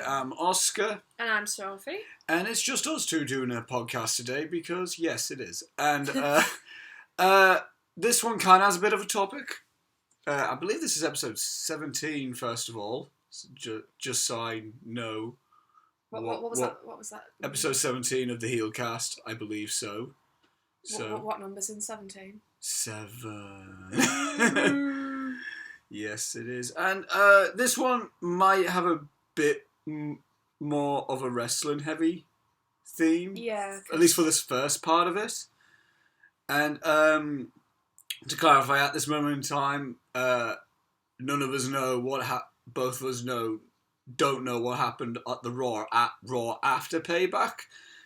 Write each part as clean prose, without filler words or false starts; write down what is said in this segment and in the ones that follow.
am Oscar. And I'm Sophie. And it's just us two doing a podcast today because, yes, it is. And this one kind of has a bit of a topic. I believe this is episode 17, first of all. Just so I know. What was that? Episode 17 of the Heelcast, I believe so. What number's in 17? 7. Yes, it is. And this one might have a bit more of a wrestling-heavy theme. Yeah. At least for this first part of it. And to clarify, at this moment in time, none of us know both of us don't know what happened at the Raw after Payback.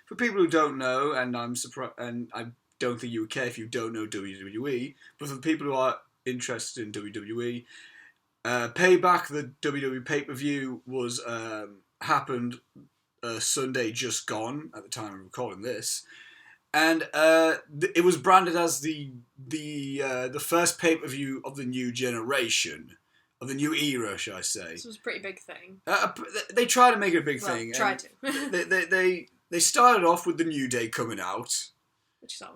For people who don't know, and I'm surprised, and I don't think you would care if you don't know WWE, but for the people who are interested in WWE, Payback, the WWE pay-per-view, was happened Sunday just gone at the time of recording this, and it was branded as the first pay-per-view of the new generation, of the new era, shall I say? This was a pretty big thing. They tried to make it a big thing. Tried to. They started off with the New Day coming out. Which is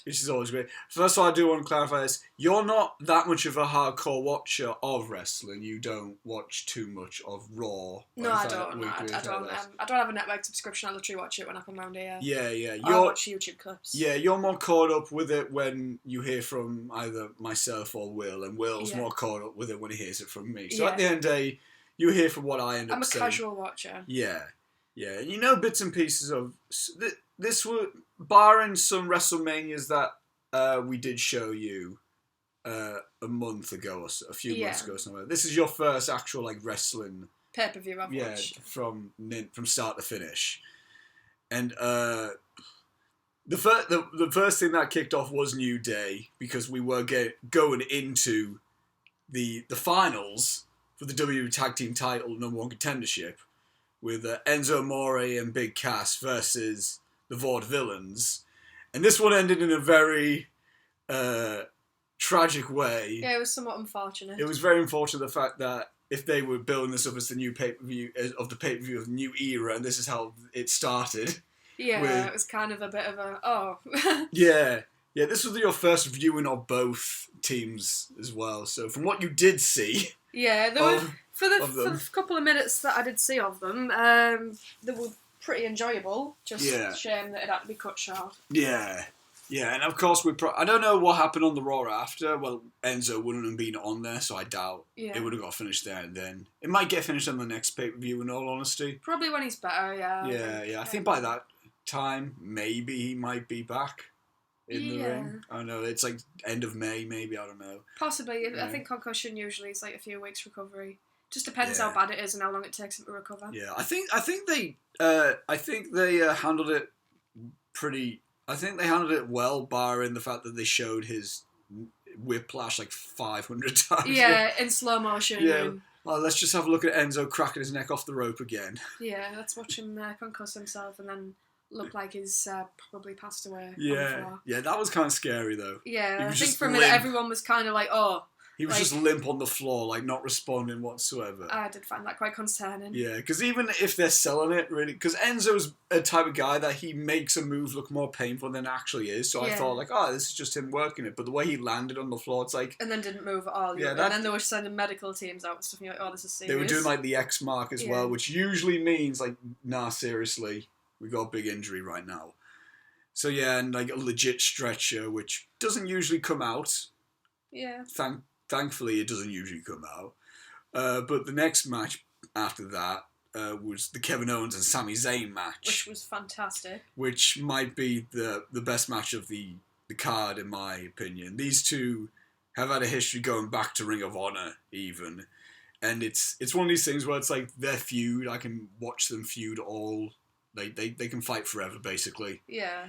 Which is always always great. great. First of all, I do want to clarify this. You're not that much of a hardcore watcher of wrestling. You don't watch too much of Raw. No, I don't. I don't have a network subscription. I literally watch it when I come round here. Yeah. I watch YouTube clips. Yeah, you're more caught up with it when you hear from either myself or Will, and Will's more caught up with it when he hears it from me. So at the end of the day, you hear from what I end up saying. I'm a casual watcher. Yeah. And you know bits and pieces of... This was... Barring some WrestleManias that we did show you a month ago, or a few months ago, somewhere. This is your first actual wrestling pay-per-view I've watched. from start to finish, and the first thing that kicked off was New Day, because we were going into the finals for the WWE Tag Team Title #1 contendership with Enzo Amore and Big Cass versus the Vaudevillains, and this one ended in a very tragic way. Yeah, it was somewhat unfortunate. It was very unfortunate, the fact that if they were building this up as the new pay-per-view of the new era, and this is how it started. Yeah, it was kind of a bit of a Yeah, this was your first viewing of both teams as well. So from what you did see, for the couple of minutes that I did see of them, they were pretty enjoyable. Just a shame that it had to be cut short. Yeah, and of course I don't know what happened on the Raw after. Well, Enzo wouldn't have been on there, so I doubt it would have got finished there and then. It might get finished on the next pay-per-view, in all honesty. Probably when he's better, yeah. Yeah. I think by that time, maybe he might be back in the ring. I don't know, it's like end of May, maybe, I don't know. Possibly. I think concussion usually is like a few weeks recovery. Just depends how bad it is and how long it takes him to recover. Yeah, I think they handled it pretty. I think they handled it well, barring the fact that they showed his whiplash 500 times. Yeah, in slow motion. Yeah. Well, let's just have a look at Enzo cracking his neck off the rope again. Yeah, let's watch him concuss himself and then look like he's probably passed away on the floor. Yeah, that was kind of scary though. Yeah, I think for a minute everyone was kind of like, oh. He was just limp on the floor, not responding whatsoever. I did find that quite concerning. Yeah, because even if they're selling it, really... Because Enzo's a type of guy that he makes a move look more painful than it actually is. So I thought, this is just him working it. But the way he landed on the floor, it's like... And then didn't move at all. Yeah, and then they were sending medical teams out and stuff. And you're like, oh, this is serious. They were doing, the X mark as well, which usually means, nah, seriously, we got a big injury right now. So, yeah, and, a legit stretcher, which doesn't usually come out. Yeah. Thankfully, it doesn't usually come out. But the next match after that was the Kevin Owens and Sami Zayn match. Which was fantastic. Which might be the best match of the card, in my opinion. These two have had a history going back to Ring of Honor, even. And it's one of these things where it's their feud. I can watch them feud all. They can fight forever, basically. Yeah.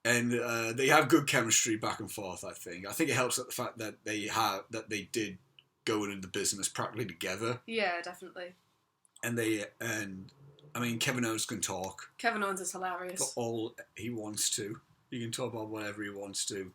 And they have good chemistry back and forth, I think. I think it helps that the fact that they did go into the business practically together. Yeah, definitely. And Kevin Owens can talk. Kevin Owens is hilarious. For all he wants to. He can talk about whatever he wants to.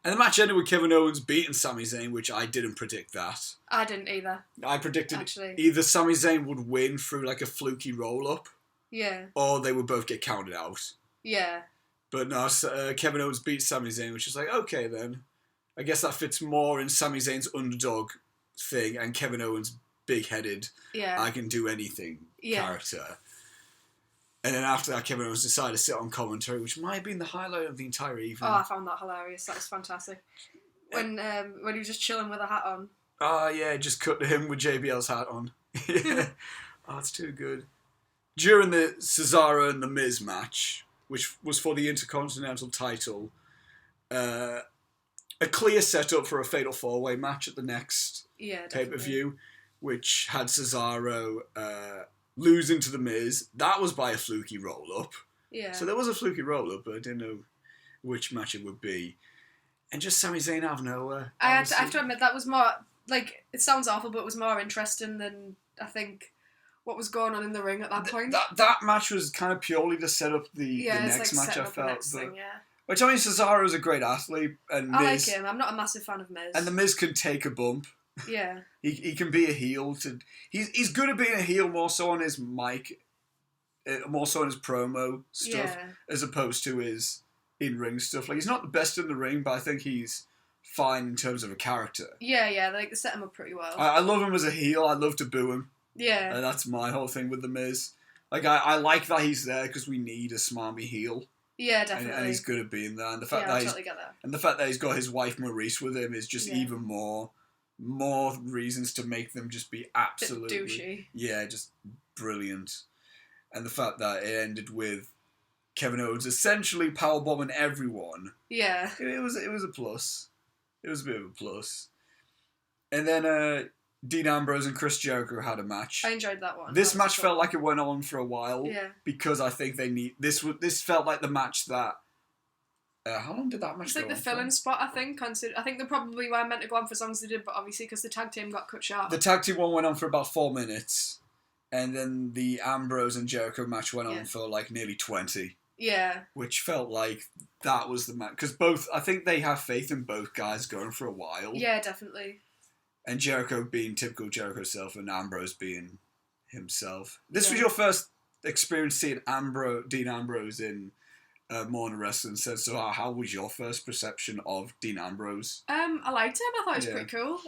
And the match ended with Kevin Owens beating Sami Zayn, which I didn't predict that. I didn't either. I predicted either Sami Zayn would win through like a fluky roll-up. Yeah. Or they would both get counted out. Yeah. But no, Kevin Owens beat Sami Zayn, which is like, okay then. I guess that fits more in Sami Zayn's underdog thing and Kevin Owens' big-headed, I can do anything character. And then after that, Kevin Owens decided to sit on commentary, which might have been the highlight of the entire evening. Oh, I found that hilarious. That was fantastic. When he was just chilling with a hat on. Oh, yeah, just cut to him with JBL's hat on. Oh, it's too good. During the Cesaro and The Miz match, which was for the Intercontinental title, a clear setup for a Fatal 4-Way match at the next pay-per-view, which had Cesaro losing to The Miz. That was by a fluky roll-up. Yeah. So there was a fluky roll-up, but I didn't know which match it would be. And just Sami Zayn out of nowhere. I have to admit, that was more, like, it sounds awful, but it was more interesting than, I think, what was going on in the ring at that point. That match was kind of purely to set up the next match, I felt. Which, I mean, Cesaro's a great athlete. And I like him. I'm not a massive fan of Miz. And The Miz can take a bump. Yeah. He can be a heel. He's good at being a heel more so on his mic, more so on his promo stuff, as opposed to his in-ring stuff. Like, he's not the best in the ring, but I think he's fine in terms of a character. Yeah, they set him up pretty well. I love him as a heel. I love to boo him. Yeah. And that's my whole thing with The Miz. Like, I like that he's there because we need a smarmy heel. Yeah, definitely. And he's good at being there. And the fact that he's got his wife Maurice with him is just even more reasons to make them just be absolutely douchey. Yeah, just brilliant. And the fact that it ended with Kevin Owens essentially powerbombing everyone. Yeah. It was a plus. It was a bit of a plus. And then Dean Ambrose and Chris Jericho had a match. I enjoyed that one. This match felt like it went on for a while. Yeah. Because I think this felt like the match that. How long did that match go on? It's like the fill-in spot, I think. I think they probably were meant to go on for as long as they did, but obviously because the tag team got cut short. The tag team one went on for about 4 minutes, and then the Ambrose and Jericho match went on for like nearly 20. Yeah. Which felt like that was the match. Because I think they have faith in both guys going for a while. Yeah, definitely. And Jericho being typical Jericho self and Ambrose being himself. This was your first experience seeing Dean Ambrose in Modern Wrestling. So how was your first perception of Dean Ambrose? I liked him. I thought he was pretty cool.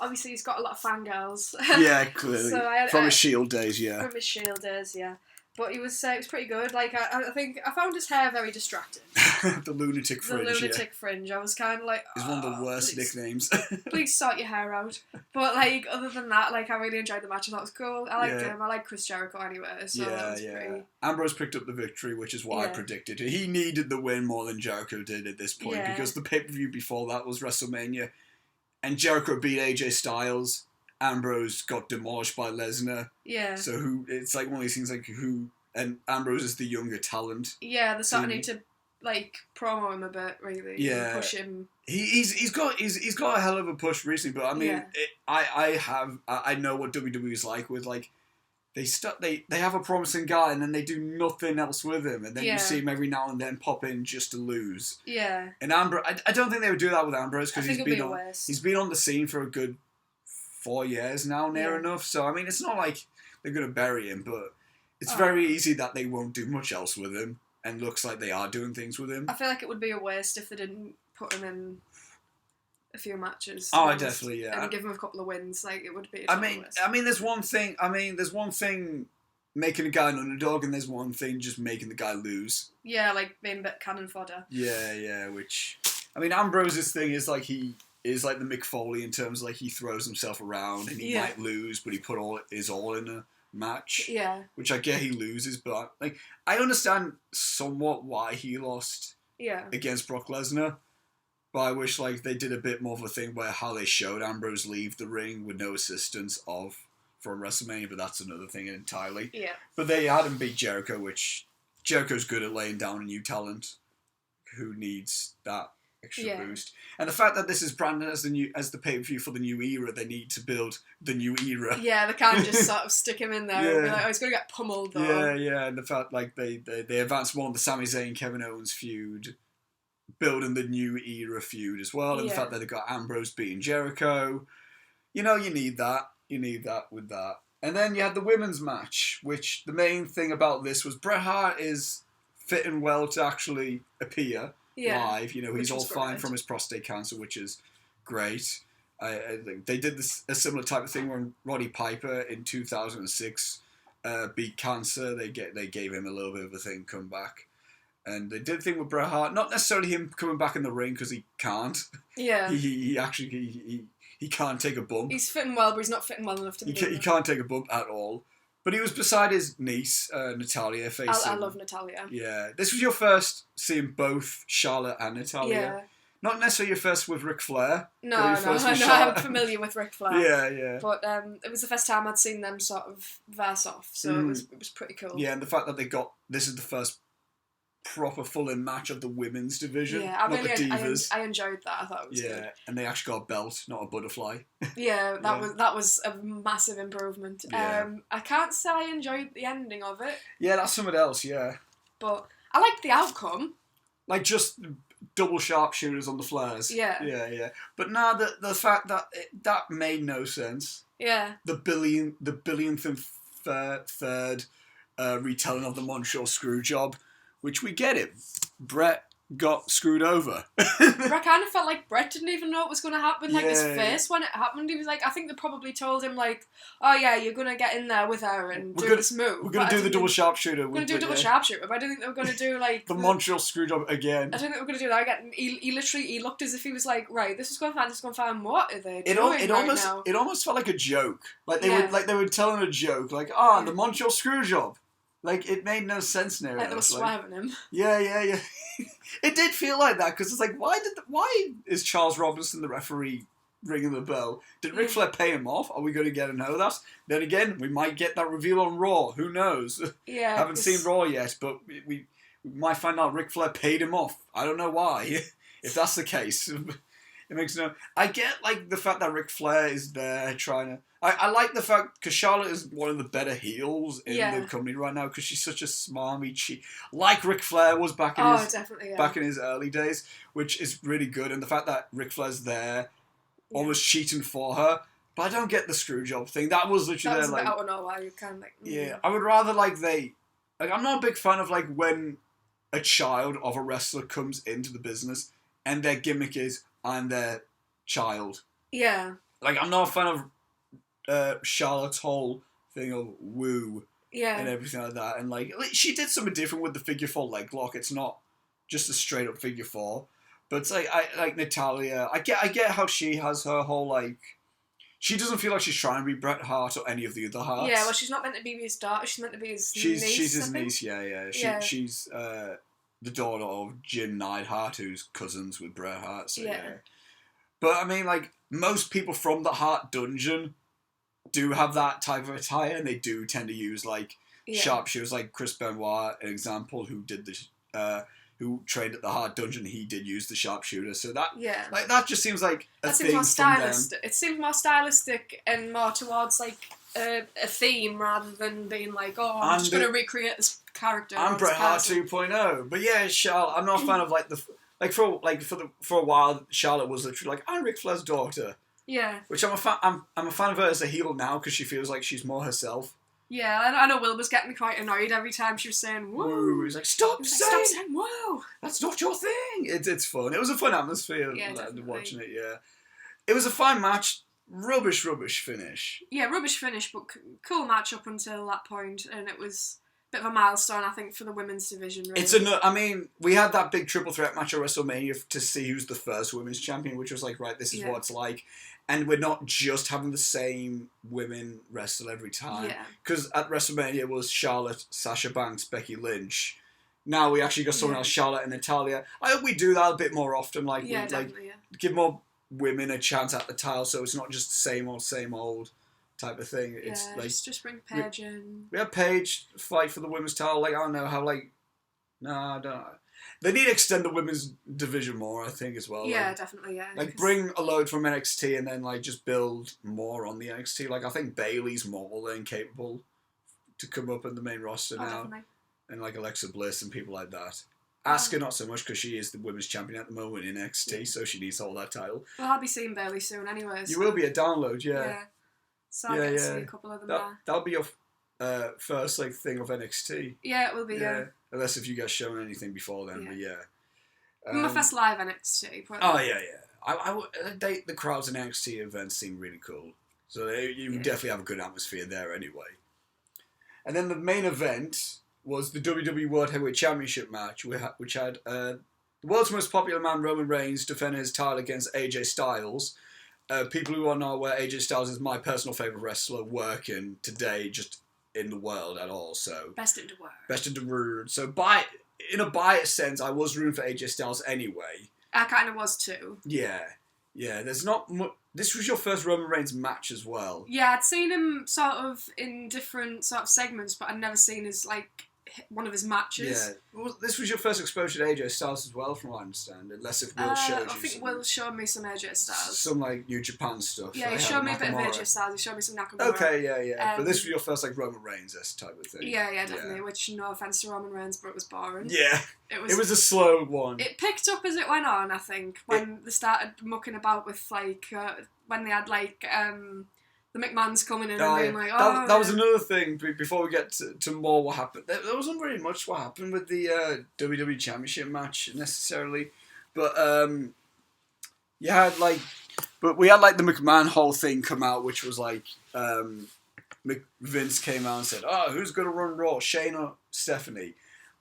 Obviously, he's got a lot of fangirls. Yeah, clearly. From his Shield days, yeah. From his Shield days, yeah. But it was pretty good. Like, I think I found his hair very distracting. The lunatic fringe. The lunatic fringe. I was kind of like, it's one of the worst nicknames. Please sort your hair out. But like, other than that, like, I really enjoyed the match. I thought it was cool. I liked him. I like Chris Jericho anyway. So that was pretty... Ambrose picked up the victory, which is what I predicted. He needed the win more than Jericho did at this point because the pay-per-view before that was WrestleMania, and Jericho beat AJ Styles. Ambrose got demolished by Lesnar. Yeah. So it's like one of these things and Ambrose is the younger talent. Yeah, they're starting to like promo him a bit, really. Yeah. Push him. He's got a hell of a push recently, but I mean, I know what WWE is like with like they have a promising guy and then they do nothing else with him, and then you see him every now and then pop in just to lose. Yeah. And Ambrose, I don't think they would do that with Ambrose because he's been on the scene for a good 4 years now, near enough. So I mean, it's not like they're gonna bury him, but it's very easy that they won't do much else with him, and looks like they are doing things with him. I feel like it would be a waste if they didn't put him in a few matches. Oh, definitely, and give him a couple of wins. Like, it would be. I mean, there's one thing making a guy an underdog, and there's one thing just making the guy lose. Yeah, like being a bit cannon fodder. Yeah. Which, I mean, Ambrose's thing is like he is like the Mick Foley in terms of like he throws himself around and he might lose, but he put all in a match. Yeah. Which I get he loses, but like I understand somewhat why he lost. Yeah. Against Brock Lesnar. But I wish like they did a bit more of a thing where how they showed Ambrose leave the ring with no assistance from WrestleMania, but that's another thing entirely. Yeah. But they had him beat Jericho, which Jericho's good at laying down a new talent who needs that extra boost. And the fact that this is branded as the pay-per-view for the new era, they need to build the new era. Yeah, they can't just sort of stick him in there and be like, oh, he's going to get pummeled though. Yeah, and the fact like they advanced more on the Sami Zayn Kevin Owens feud building the new era feud as well, and the fact that they got Ambrose beating Jericho. You know, you need that. You need that with that. And then you had the women's match, which the main thing about this was Bret Hart is fitting well to actually appear live. You know, he's all fine from his prostate cancer, which is great. I think they did a similar type of thing when Roddy Piper in 2006 beat cancer. They gave him a little bit of a thing come back. And they did a thing with Bret Hart, not necessarily him coming back in the ring because he can't. Yeah. He actually can't take a bump. He's fitting well, but he's not fitting well enough to be He can't take a bump at all. But he was beside his niece, Natalya, facing... I love Natalya. Yeah. This was your first seeing both Charlotte and Natalya. Yeah. Not necessarily your first with Ric Flair. No, I'm familiar with Ric Flair. Yeah. But it was the first time I'd seen them sort of verse off, so it was pretty cool. Yeah, and the fact that this is the first proper full-in match of the women's division. Yeah, I enjoyed that. I thought it was good. Yeah, and they actually got a belt, not a butterfly. Yeah, that was a massive improvement. Yeah. I can't say I enjoyed the ending of it. Yeah, that's something else, yeah. But I liked the outcome. Like, just double sharpshooters on the flares. Yeah. But now the fact that that made no sense. Yeah. The billionth and third retelling of the Montreal screw job, which we get it. Bret got screwed over. I kind of felt like Bret didn't even know what was going to happen. Like his face when it happened, he was like, I think they probably told him like, oh yeah, you're going to get in there with her and do this move. We're going to do the double sharpshooter. We're going to do double sharpshooter, but I don't think they were going to do like... the Montreal screw job again. I don't think they were going to do that again. He looked as if he was like, right, this is going fine, this is going fine, what are they doing now? It almost felt like a joke. Like they were telling a joke, like, the Montreal screw job. Like, it made no sense near it. Like they were swearing him. Yeah. It did feel like that, because it's like, why is Charles Robinson the referee ringing the bell? Did Ric Flair pay him off? Are we going to get to know that? Then again, we might get that reveal on Raw. Who knows? Yeah. Haven't seen Raw yet, but we might find out Ric Flair paid him off. I don't know why. If that's the case. It makes no... I get, like, the fact that Ric Flair is there trying to... I like the fact... Because Charlotte is one of the better heels in the company right now, because she's such a smarmy cheat. Like Ric Flair was back in his early days, which is really good. And the fact that Ric Flair's there, almost cheating for her. But I don't get the screw job thing. That was literally... That was a bit out of nowhere. You kind of like... Yeah, I would rather, like, I'm not a big fan of, like, when a child of a wrestler comes into the business and their gimmick is... I'm their child. Yeah. Like, I'm not a fan of Charlotte's whole thing of woo and everything like that. And, like, she did something different with the figure four leg lock. It's not just a straight up figure four. But it's like, like Natalya, I get how she has her whole, like... She doesn't feel like she's trying to be Bret Hart or any of the other Harts. Yeah, well, she's not meant to be his daughter. She's meant to be his niece. She's his niece, yeah. She's... the daughter of Jim Neidhart, who's cousins with Bret Hart. So yeah. But I mean, like, most people from the Hart Dungeon do have that type of attire, and they do tend to use like sharpshooters, like Chris Benoit, an example, who did the who trained at the Hart Dungeon. He did use the sharpshooter, so that like that just seems like a thing more stylistic. It seems more stylistic and more towards like a theme rather than being like, I'm just going to recreate this character. I'm Bret Hart 2.0, but yeah, Charlotte. I'm not a fan of for a while, Charlotte was literally like, I'm Ric Flair's daughter. Yeah. Which I'm a fan. I'm a fan of her as a heel now because she feels like she's more herself. Yeah, I know Will was getting quite annoyed every time she was saying woo. He was like, stop saying woo. That's not your thing. It's fun. It was a fun atmosphere watching it. Yeah, it was a fine match. Rubbish finish. Yeah, rubbish finish, but cool match up until that point, and it was a bit of a milestone, I think, for the women's division. Really. I mean, we had that big triple threat match at WrestleMania to see who's the first women's champion, which was like, right, this is what it's like, and we're not just having the same women wrestle every time. Yeah. Because at WrestleMania it was Charlotte, Sasha Banks, Becky Lynch. Now we actually got someone else, Charlotte and Natalya. I hope we do that a bit more often. Like, give more women a chance at the title, so it's not just the same old type of thing. It's like just bring Paige in. We have Paige fight for the women's title. Like, I don't know how. Like, no, I don't know. They need to extend the women's division more, I think, as well. Yeah, definitely. Yeah. Like, bring a load from NXT and then like just build more on the NXT. Like, I think Bayley's more than capable to come up in the main roster now, definitely. And like Alexa Bliss and people like that. Asuka not so much because she is the women's champion at the moment in NXT, so she needs to hold that title. Well, I'll be seeing Bailey soon anyway. You will be at Download, yeah. Yeah. So I'll get to see a couple of them there. That'll be your first thing of NXT. Yeah, it will be, yeah. Unless if you get shown anything before then, but yeah. My first live NXT. Probably. Oh, yeah. The crowds in NXT events seem really cool. So you definitely have a good atmosphere there anyway. And then the main event was the WWE World Heavyweight Championship match, which had the world's most popular man, Roman Reigns, defending his title against AJ Styles. People who are not aware, AJ Styles is my personal favourite wrestler working today, just in the world at all. So Best in the world. Best in the world. So in a biased sense, I was rooting for AJ Styles anyway. I kind of was too. Yeah. There's not much. This was your first Roman Reigns match as well. Yeah, I'd seen him sort of in different sort of segments, but I'd never seen his one of his matches. Yeah. Well, this was your first exposure to AJ Styles as well, from what I understand. Unless if Will showed you. I think Will showed me some AJ Styles. Some New Japan stuff. Yeah, he showed me a bit of AJ Styles. He showed me some Nakamura. Okay, yeah. But this was your first Roman Reigns type of thing. Yeah, definitely. Yeah. Which, no offense to Roman Reigns, but it was boring. Yeah. It was a slow one. It picked up as it went on, I think, when they started mucking about with when they had the McMahons coming in and being that was another thing. Before we get to more what happened, there wasn't really much what happened with the WWE Championship match necessarily, but we had the McMahon whole thing come out, which was Vince came out and said, who's going to run Raw, Shane or Stephanie?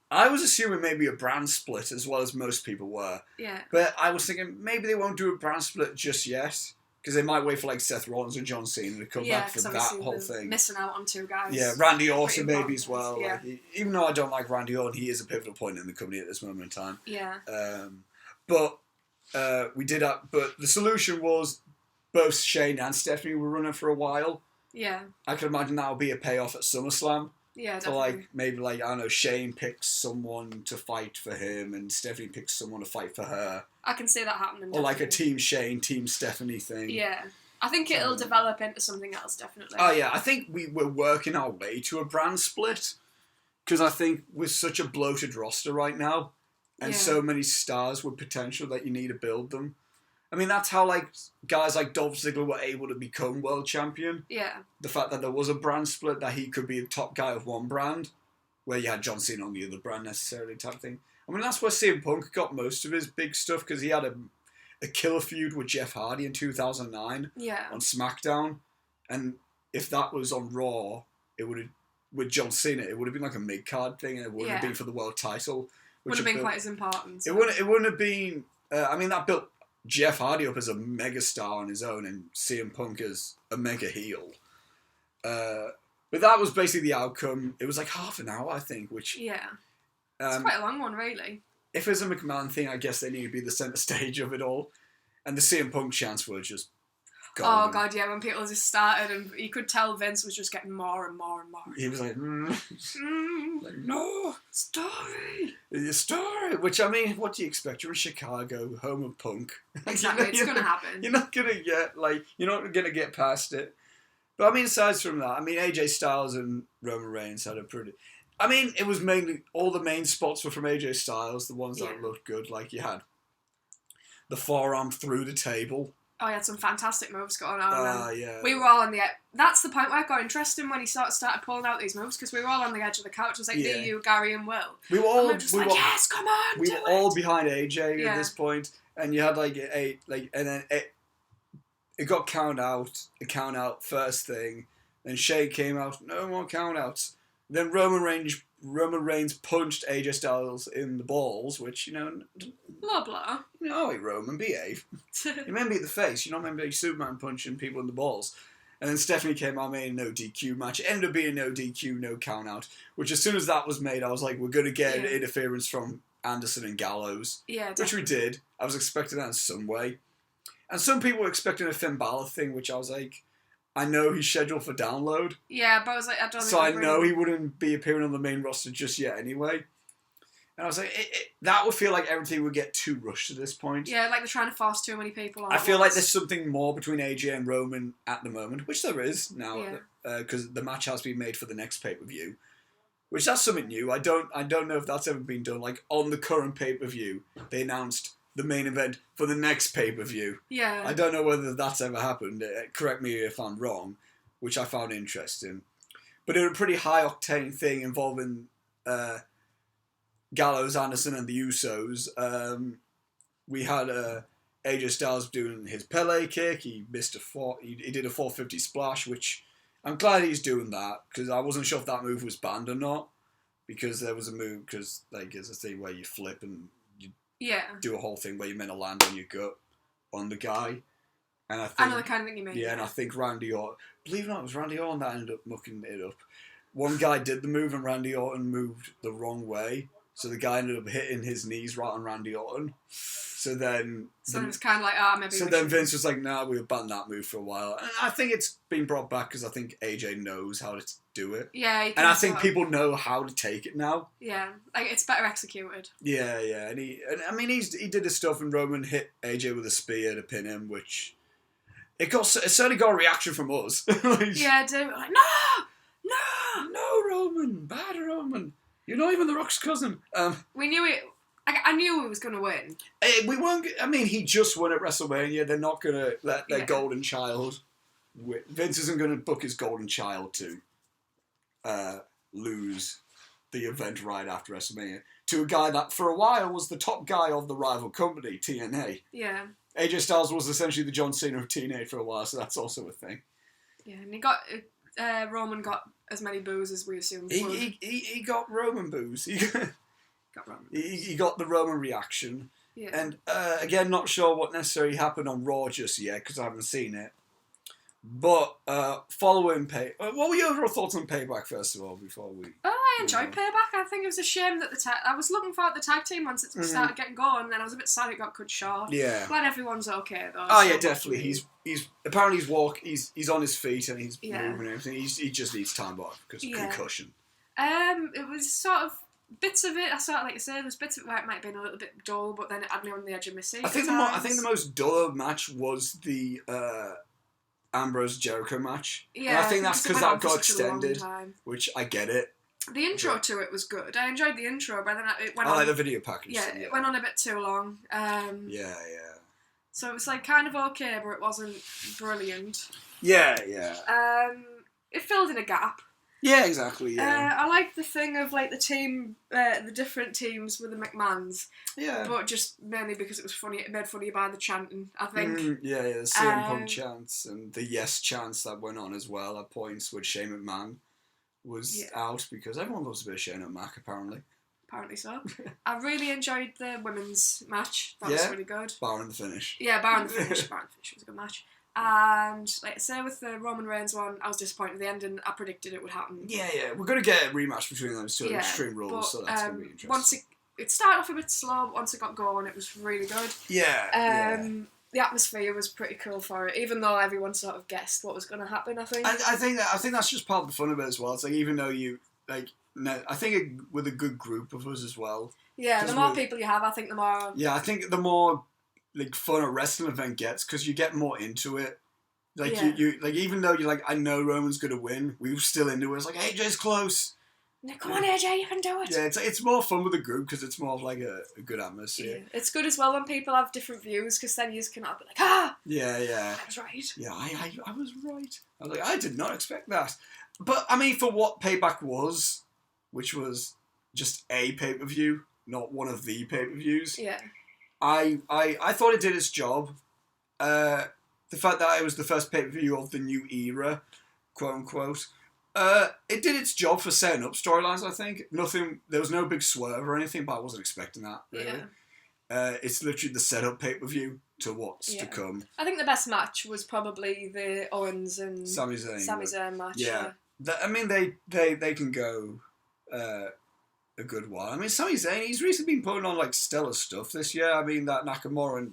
I was assuming maybe a brand split, as well as most people were. Yeah. But I was thinking maybe they won't do a brand split just yet, because they might wait for Seth Rollins and John Cena to come back for that whole thing. Missing out on two guys. Yeah, Randy Orton maybe as well. Yeah. Even though I don't like Randy Orton, he is a pivotal point in the company at this moment in time. Yeah. But we did that. But the solution was both Shane and Stephanie were running for a while. Yeah. I can imagine that will be a payoff at SummerSlam. Yeah, definitely. So maybe I don't know, Shane picks someone to fight for him and Stephanie picks someone to fight for her. I can see that happening. Or a Team Shane, Team Stephanie thing. Yeah. I think it'll develop into something else, definitely. Oh yeah, I think we're working our way to a brand split. Because I think with such a bloated roster right now and so many stars with potential that you need to build them. I mean, that's how guys like Dolph Ziggler were able to become world champion. Yeah. The fact that there was a brand split, that he could be the top guy of one brand, where you had John Cena on the other brand necessarily type thing. I mean, that's where CM Punk got most of his big stuff, because he had a killer feud with Jeff Hardy in 2009 on SmackDown. And if that was on Raw, it would have, with John Cena, it would have been a mid-card thing, and it wouldn't have been for the world title. Would have been quite as important. So. It wouldn't have been... that built Jeff Hardy up as a mega star on his own and CM Punk as a mega heel. But that was basically the outcome. It was half an hour, I think, which... Yeah. It's quite a long one, really. If it's a McMahon thing, I guess they need to be the centre stage of it all. And the CM Punk chants were just... golden. Oh, God, yeah, when people just started and you could tell Vince was just getting more and more and more. He was no, story. Which, I mean, what do you expect? You're in Chicago, home of Punk. Exactly, it's going to happen. You're not going to get, you're not going to get past it. But, I mean, aside from that, AJ Styles and Roman Reigns had a pretty... it was mainly... All the main spots were from AJ Styles, the ones that looked good. You had the forearm through the table. Oh, he had some fantastic moves going on. Yeah. We were all on the edge. That's the point where it got interesting when he started pulling out these moves, because we were all on the edge of the couch. It was me, you, Gary, and Will. We were all... yes, come on, we were all behind AJ at this point, and you had and then it got count out first thing, then Shay came out, no more count outs. Then Roman Reigns punched AJ Styles in the balls, which, blah, blah. Oh, Roman, behave. You remember the face, you don't remember Superman punching people in the balls. And then Stephanie came out, made a no DQ match. It ended up being no DQ, no count out, which as soon as that was made, I was like, we're going to get interference from Anderson and Gallows. Yeah, definitely. Which we did. I was expecting that in some way. And some people were expecting a Finn Balor thing, which I was like, I know he's scheduled for Download. Yeah, but I was like, I don't think... So I know he wouldn't be appearing on the main roster just yet anyway. And I was like, that would feel like everything would get too rushed at this point. Yeah, they're trying to force too many people on. I feel like there's something more between AJ and Roman at the moment, which there is now, because the match has been made for the next pay-per-view. which that's something new. I don't know if that's ever been done. Like on the current pay-per-view, they announced the main event for the next pay-per-view. Yeah. I don't know whether that's ever happened. Correct me if I'm wrong, which I found interesting. But it was a pretty high-octane thing involving Gallows, Anderson, and the Usos. We had AJ Styles doing his Pele kick. He missed he did a 450 splash, which I'm glad he's doing that, because I wasn't sure if that move was banned or not. Because there was a move, because like there's a thing where you flip and you do a whole thing where you're meant to land on your gut on the guy. And I think, know the kind of thing you mean. Yeah, and I think Randy Orton, believe it or not, it was Randy Orton that ended up mucking it up. One guy did the move and Randy Orton moved the wrong way. So the guy ended up hitting his knees right on Randy Orton. So then... So it's kind of like, maybe... So then Vince was like, nah, we'll ban that move for a while. And I think it's been brought back because I think AJ knows how to do it. Yeah. And I think people know how to take it now. Yeah, like it's better executed. Yeah. And he did his stuff and Roman hit AJ with a spear to pin him, which... It certainly got a reaction from us. Yeah, dude. Like, no, Roman. Bad Roman. You're not even The Rock's cousin. We knew it... I knew he was going to win. We weren't... I mean, he just won at WrestleMania. They're not going to let their golden child win. Vince isn't going to book his golden child to lose the event right after WrestleMania to a guy that, for a while, was the top guy of the rival company, TNA. Yeah. AJ Styles was essentially the John Cena of TNA for a while, so that's also a thing. Yeah, and he got... Roman got as many boos as we assumed. He got Roman boos. He got the Roman reaction. Yeah. And again, not sure what necessarily happened on Raw just yet because I haven't seen it. But following what were your overall thoughts on Payback first of all before we? I enjoyed Payback. I think it was a shame that I was looking forward to the tag team once it started getting going. And then I was a bit sad it got cut short. Yeah. Glad everyone's okay though. Oh yeah, definitely. He's apparently he's on his feet and he's moving and everything. He just needs time off because of concussion. It was sort of. Bits of it, I sort of like to say, there's bits of it where it might have been a little bit dull, but then it had me on the edge of my seat. I think the most dull match was the Ambrose Jericho match. Yeah, and I think that's because that got extended, which I get it. The intro to it was good. I enjoyed the intro, but then it went on... I like the video package. Yeah, it went on a bit too long. Yeah. So it was like kind of okay, but it wasn't brilliant. Yeah. It filled in a gap. Yeah, exactly. Yeah. I like the thing of like the team, the different teams with the McMahons. Yeah. But just mainly because it was funny. It made funny by the chanting, I think. The CM Punk chants and the yes chants that went on as well at points with Shane McMahon was out because everyone loves a bit of Shane McMahon apparently. Apparently so. I really enjoyed the women's match. That was really good. Barring the finish. Yeah, barring the finish. Barring the finish was a good match. And like I say, with the Roman Reigns one, I was disappointed with the ending. I predicted it would happen. Yeah. We're going to get a rematch between those two at Extreme Rules, so that's going to be interesting. Once it started off a bit slow, but once it got going, it was really good. Yeah. The atmosphere was pretty cool for it, even though everyone sort of guessed what was going to happen. I think. I think that's just part of the fun of it as well. It's like even though you like, I think with a good group of us as well. Yeah, the more people you have, I think the more. Yeah, I think the more like fun a wrestling event gets because you get more into it. Like you like even though you're like I know Roman's gonna win, we were still into it. It's like AJ's close. No, come on, AJ, you can do it. Yeah, it's more fun with a group because it's more of like a good atmosphere. Yeah. It's good as well when people have different views because then you can all be like, Yeah. I was right. Yeah, I was right. I was like, I did not expect that. But I mean, for what Payback was, which was just a pay-per-view, not one of the pay-per-views. Yeah. I thought it did its job. The fact that it was the first pay-per-view of the new era, quote unquote, it did its job for setting up storylines. I think there was no big swerve or anything, but I wasn't expecting that. Really, it's literally the setup pay-per-view to what's to come. I think the best match was probably the Owens and Sami Zayn match. Yeah, I mean they can go a good while. I mean, Sami Zayn, he's recently been putting on like stellar stuff this year. I mean, that Nakamura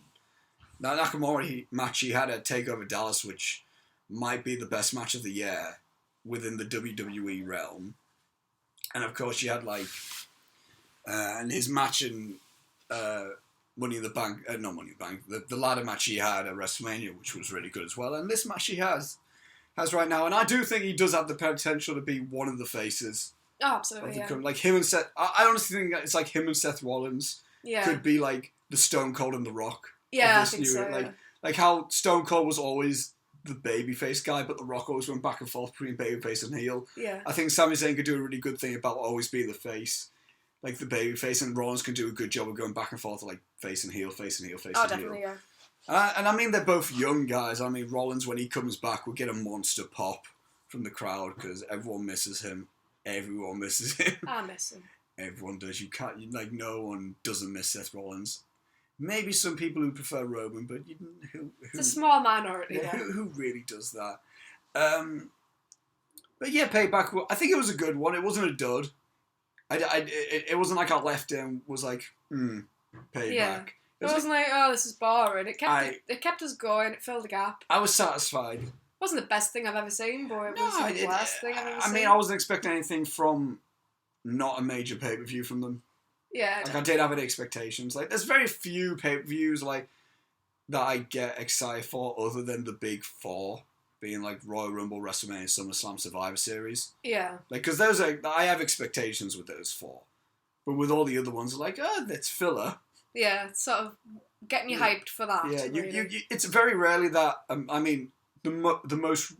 match he had at TakeOver Dallas, which might be the best match of the year within the WWE realm. And of course, you had like, and his match in Money in the Bank, not Money in the Bank, the ladder match he had at WrestleMania, which was really good as well. And this match he has right now, and I do think he does have the potential to be one of the faces Oh, absolutely, yeah. Like him and Seth... I honestly think it's like him and Seth Rollins could be like the Stone Cold and The Rock. Yeah, I think so, Like how Stone Cold was always the babyface guy, but The Rock always went back and forth between babyface and heel. Yeah. I think Sami Zayn could do a really good thing about always being the face, like the babyface, and Rollins can do a good job of going back and forth like face and heel, face and heel, face and heel. Oh, definitely, yeah. And I mean, they're both young guys. I mean, Rollins, when he comes back, will get a monster pop from the crowd because everyone misses him. Everyone misses him. I miss him. Everyone does. Like, no one doesn't miss Seth Rollins. Maybe some people who prefer Roman, but who it's a small minority. Yeah, who really does that? But yeah, Payback. I think it was a good one. It wasn't a dud. It wasn't like I left it and was like, Payback. Yeah. It wasn't like, oh, this is boring. It kept us going. It filled the gap. I was satisfied. It wasn't the best thing I've ever seen, but it was the worst thing I've ever seen. I mean, I wasn't expecting anything from not a major pay-per-view from them. Yeah. Like, I did have any expectations. Like, there's very few pay-per-views, like, that I get excited for other than the big four, being, like, Royal Rumble, WrestleMania, SummerSlam, Survivor Series. Yeah. Like, because I have expectations with those four. But with all the other ones, like, oh, that's filler. Yeah, it's sort of getting you hyped for that. Yeah, really. it's very rarely that, I mean, the most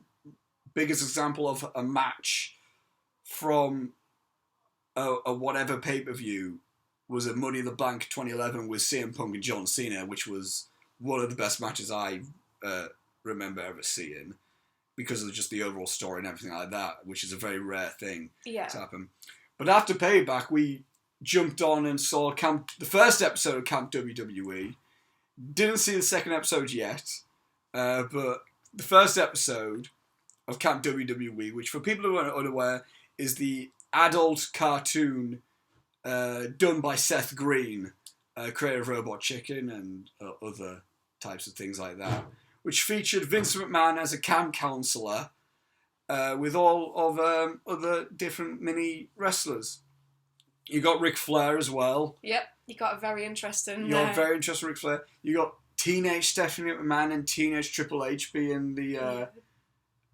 biggest example of a match from a whatever pay-per-view was a Money in the Bank 2011 with CM Punk and John Cena, which was one of the best matches I remember ever seeing because of just the overall story and everything like that, which is a very rare thing to happen. But after Payback, we jumped on and saw the first episode of Camp WWE. Didn't see the second episode yet, but the first episode of Camp WWE, which for people who are unaware, is the adult cartoon done by Seth Green, creator of Robot Chicken and other types of things like that, which featured Vince McMahon as a camp counselor with all of other different mini wrestlers. You got Ric Flair as well. Yep, you got a very interesting... You got a very interesting Ric Flair. You got teenage Stephanie McMahon and teenage Triple H being the...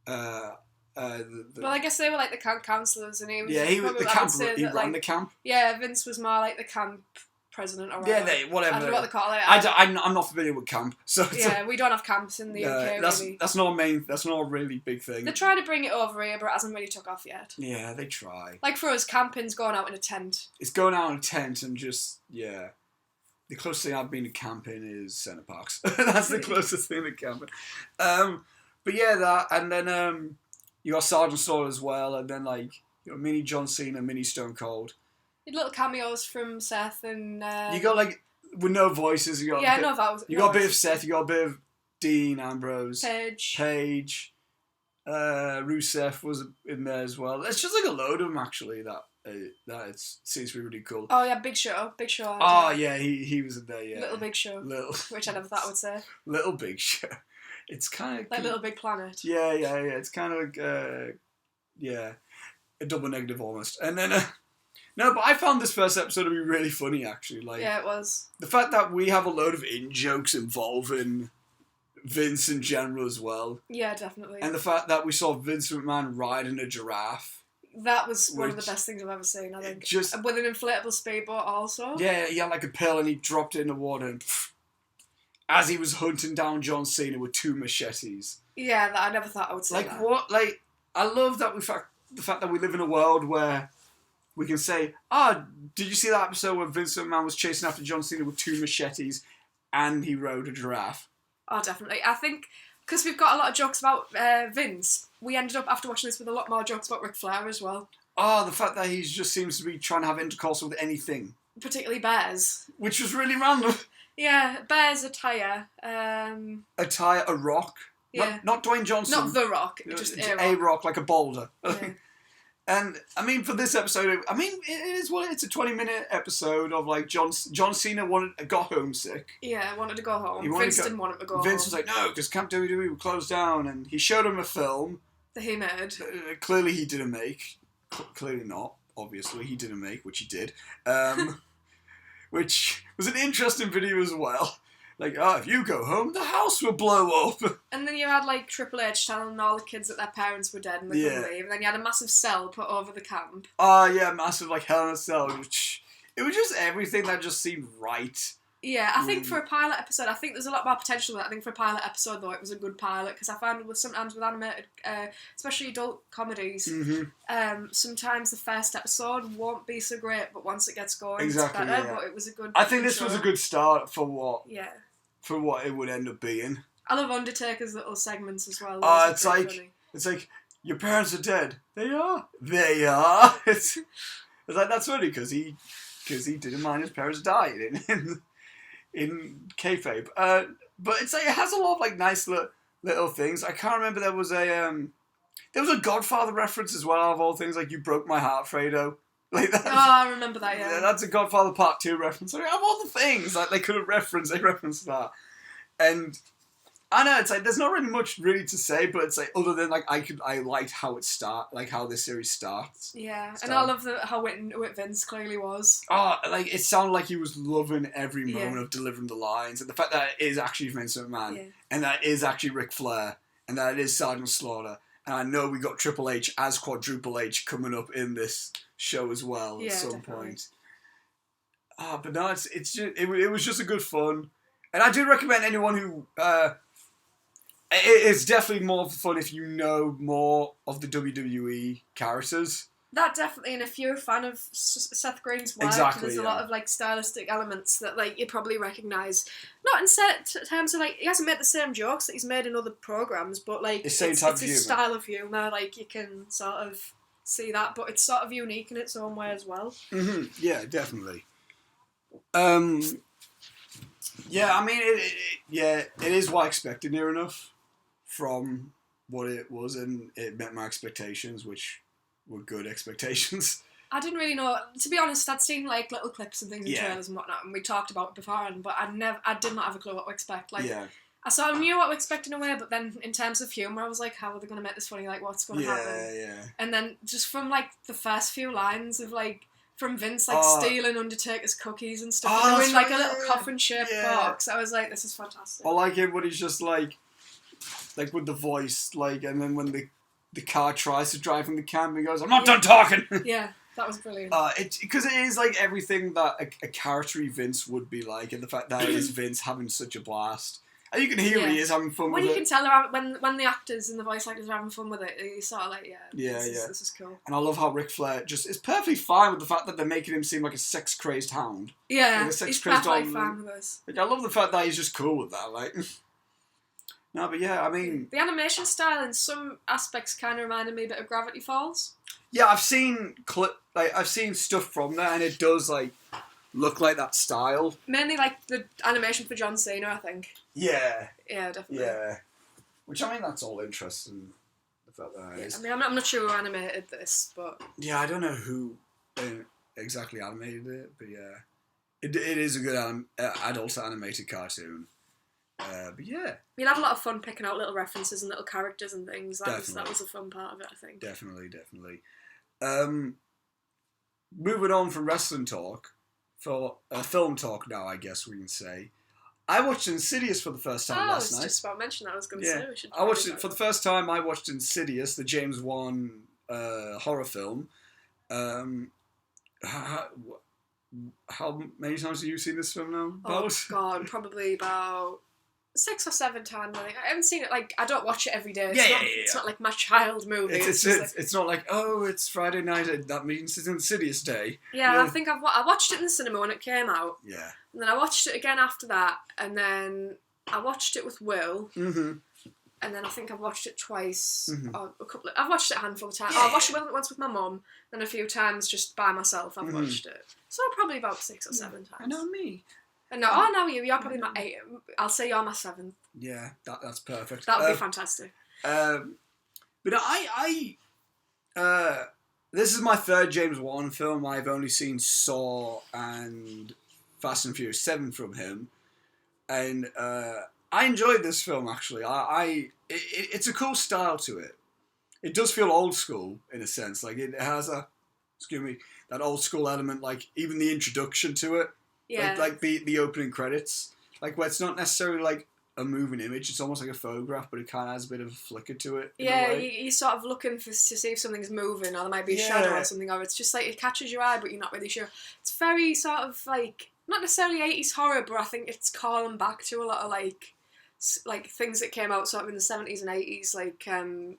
well, I guess they were like the camp counsellors, and he was... Yeah, he was the camp. He ran the camp. Yeah, Vince was more like the camp president or whatever. Yeah, whatever. I don't know what they call it. I'm not familiar with camp, so yeah, we don't have camps in the UK. Really. That's not a really big thing. They're trying to bring it over here, but it hasn't really took off yet. Yeah, they try. Like for us, camping's going out in a tent. It's going out in a tent and just the closest thing I've been to camping is Centre Parks. That's the closest thing to camping. But yeah, that, and then you got Sergeant Slaughter as well, and then like you got mini John Cena, mini Stone Cold. Little cameos from Seth and... you got like, with no voices, you got... Yeah, no voices. You got a bit of Seth, you got a bit of Dean Ambrose. Paige. Rusev was in there as well. It's just like a load of them actually that it seems to be really cool. Oh yeah, Big Show. Oh yeah, he was in there, yeah. Little Big Show. Which I never thought I would say. Little Big Show. It's kind of... Like Little Big Planet. Yeah. It's kind of like, a double negative almost. And then... No, but I found this first episode to be really funny, actually. Like, yeah, it was. The fact that we have a load of in-jokes involving Vince in general as well. Yeah, definitely. And the fact that we saw Vince McMahon riding a giraffe. That was one of the best things I've ever seen, I think. With an inflatable speedboat also. Yeah, he had like a pill and he dropped it in the water and as he was hunting down John Cena with 2 machetes. Yeah, I never thought I would say that. Like, what? Like, I love that the fact that we live in a world where we can say, did you see that episode where Vince McMahon was chasing after John Cena with 2 machetes and he rode a giraffe? Oh, definitely. I think, because we've got a lot of jokes about Vince, we ended up, after watching this, with a lot more jokes about Ric Flair as well. Oh, the fact that he just seems to be trying to have intercourse with anything. Particularly bears. Which was really random. Yeah, bears, a tyre. A tyre, a rock. Yeah. Not Dwayne Johnson. Not the rock, just a rock. A rock, like a boulder. Yeah. And, I mean, for this episode, I mean, it's a 20-minute episode of, like, John Cena got homesick. Yeah, wanted to go home. Vince didn't want him to go home. Vince was like, no, because Camp WWE will close down, and he showed him a film. That he made. Clearly he didn't make. Clearly not, obviously. He didn't make, which he did. Which was an interesting video as well. Like, oh, if you go home, the house will blow up. And then you had, like, Triple H telling all the kids that their parents were dead and they couldn't leave. And then you had a massive cell put over the camp. Oh, yeah, massive, like, Hell in a Cell. It was just everything that just seemed right. Yeah, I think for a pilot episode, I think there's a lot more potential there. I think for a pilot episode, though, it was a good pilot, because I find sometimes with animated, especially adult comedies, sometimes the first episode won't be so great, but once it gets going, it's better, but it was a good I think good this show. was a good start for what it would end up being. I love Undertaker's little segments as well. It's like, your parents are dead. They are. It's like, that's funny, because he didn't mind his parents died in kayfabe. But it's like, it has a lot of like nice little things. I can't remember, there was a Godfather reference as well, of all things, like, you broke my heart, Fredo. Like that. Oh, I remember that, yeah. That's a Godfather Part 2 reference. Like, of all the things like they could have referenced, they referenced that. And I know, it's like, there's not really much really to say, but it's like, other than like, I liked how how this series starts. Yeah, and I love how wit Vince clearly was. Oh, like, it sounded like he was loving every moment of delivering the lines, and the fact that it is actually Vince McMahon, and that it is actually Ric Flair, and that it is Sergeant Slaughter, and I know we got Triple H as Quadruple H coming up in this show as well at some point. But no, it was just a good fun, and I do recommend anyone who. It's definitely more fun if you know more of the WWE characters. That definitely, and if you're a fan of Seth Green's work, there's a lot of like stylistic elements that like you probably recognise. Not in terms of like, he hasn't made the same jokes that he's made in other programmes, but like it's his style of humour. Like, you can sort of see that, but it's sort of unique in its own way as well. Mm-hmm. Yeah, definitely. Yeah, I mean, it is what I expected near enough from what it was, and it met my expectations, which were good expectations. I didn't really know, to be honest. I'd seen like little clips and things in trailers and whatnot, and we talked about it beforehand, but I did not have a clue what to expect. Like, I sort of knew what to expect in a way, but then in terms of humour, I was like, how are they going to make this funny? Like, what's going to happen? Yeah. And then just from like the first few lines of like, from Vince like stealing Undertaker's cookies and stuff, and doing like a little coffin-shaped box, I was like, this is fantastic. I like it when he's just like with the voice, like, and then when the car tries to drive from the camp, he goes, "I'm not done talking." Yeah, that was brilliant. Because it is like everything that a character Vince would be like, and the fact that it is Vince having such a blast. And you can hear he is having fun with it. When you can tell when the actors and the voice actors are having fun with it, he's sort of like, this is cool. And I love how Ric Flair just is perfectly fine with the fact that they're making him seem like a sex-crazed hound. Yeah, he's perfectly fine with this. Like, I love the fact that he's just cool with that, like... No, but yeah, I mean... The animation style in some aspects kind of reminded me a bit of Gravity Falls. Yeah, I've seen stuff from there, and it does, like, look like that style. Mainly, like, the animation for John Cena, I think. Yeah. Yeah, definitely. Yeah. Which, I mean, that's all interesting, the fact that is. I mean, I'm not sure who animated this, but... Yeah, I don't know who exactly animated it, but yeah. It is a good adult animated cartoon. But yeah. You'll have a lot of fun picking out little references and little characters and things. That was a fun part of it, I think. Definitely. Moving on from wrestling talk, for film talk now, I guess we can say. I watched Insidious for the first time last night. I was just about to mention that. I was going to say we should. I watched it for the first time. I watched Insidious, the James Wan horror film. How many times have you seen this film now? Oh God, probably about 6 or 7 times. I haven't seen it, like, I don't watch it every day. It's not like my child movie. It's not like, oh, it's Friday night, that means it's Insidious Day. Yeah, I think I watched it in the cinema when it came out. Yeah. And then I watched it again after that, and then I watched it with Will. Mm-hmm. And then I think I've watched it twice, or I've watched it a handful of times. Yeah. I watched it once with my mum, and a few times just by myself I've watched it. So probably about 6 or 7 times. I know me. No, you're probably my 8th. I'll say you're my 7th. Yeah, that's perfect. That would be fantastic. But this is my 3rd James Wan film. I've only seen Saw and Fast and Furious 7 from him. And I enjoyed this film, actually. It's a cool style to it. It does feel old school, in a sense. Like, it has that old school element, like, even the introduction to it. Yeah. Like the opening credits. like where it's not necessarily like a moving image. It's almost like a photograph, but it kind of has a bit of a flicker to it. Yeah, you're sort of looking to see if something's moving, or there might be a shadow or something, or it's just like it catches your eye, but you're not really sure. It's very sort of like not necessarily 80s horror, but I think it's calling back to a lot of like things that came out sort of in the 70s and 80s, like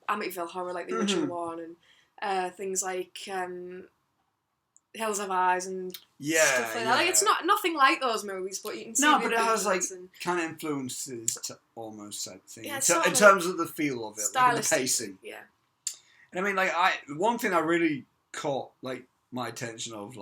Amityville Horror, like the original one, and things like Hills Have Eyes and stuff like that. Like, it's nothing like those movies, but you can see. No, but it has like kind of influences to almost like thing in like terms of the feel of it, like the pacing. Yeah. And I mean, like one thing I really caught like my attention of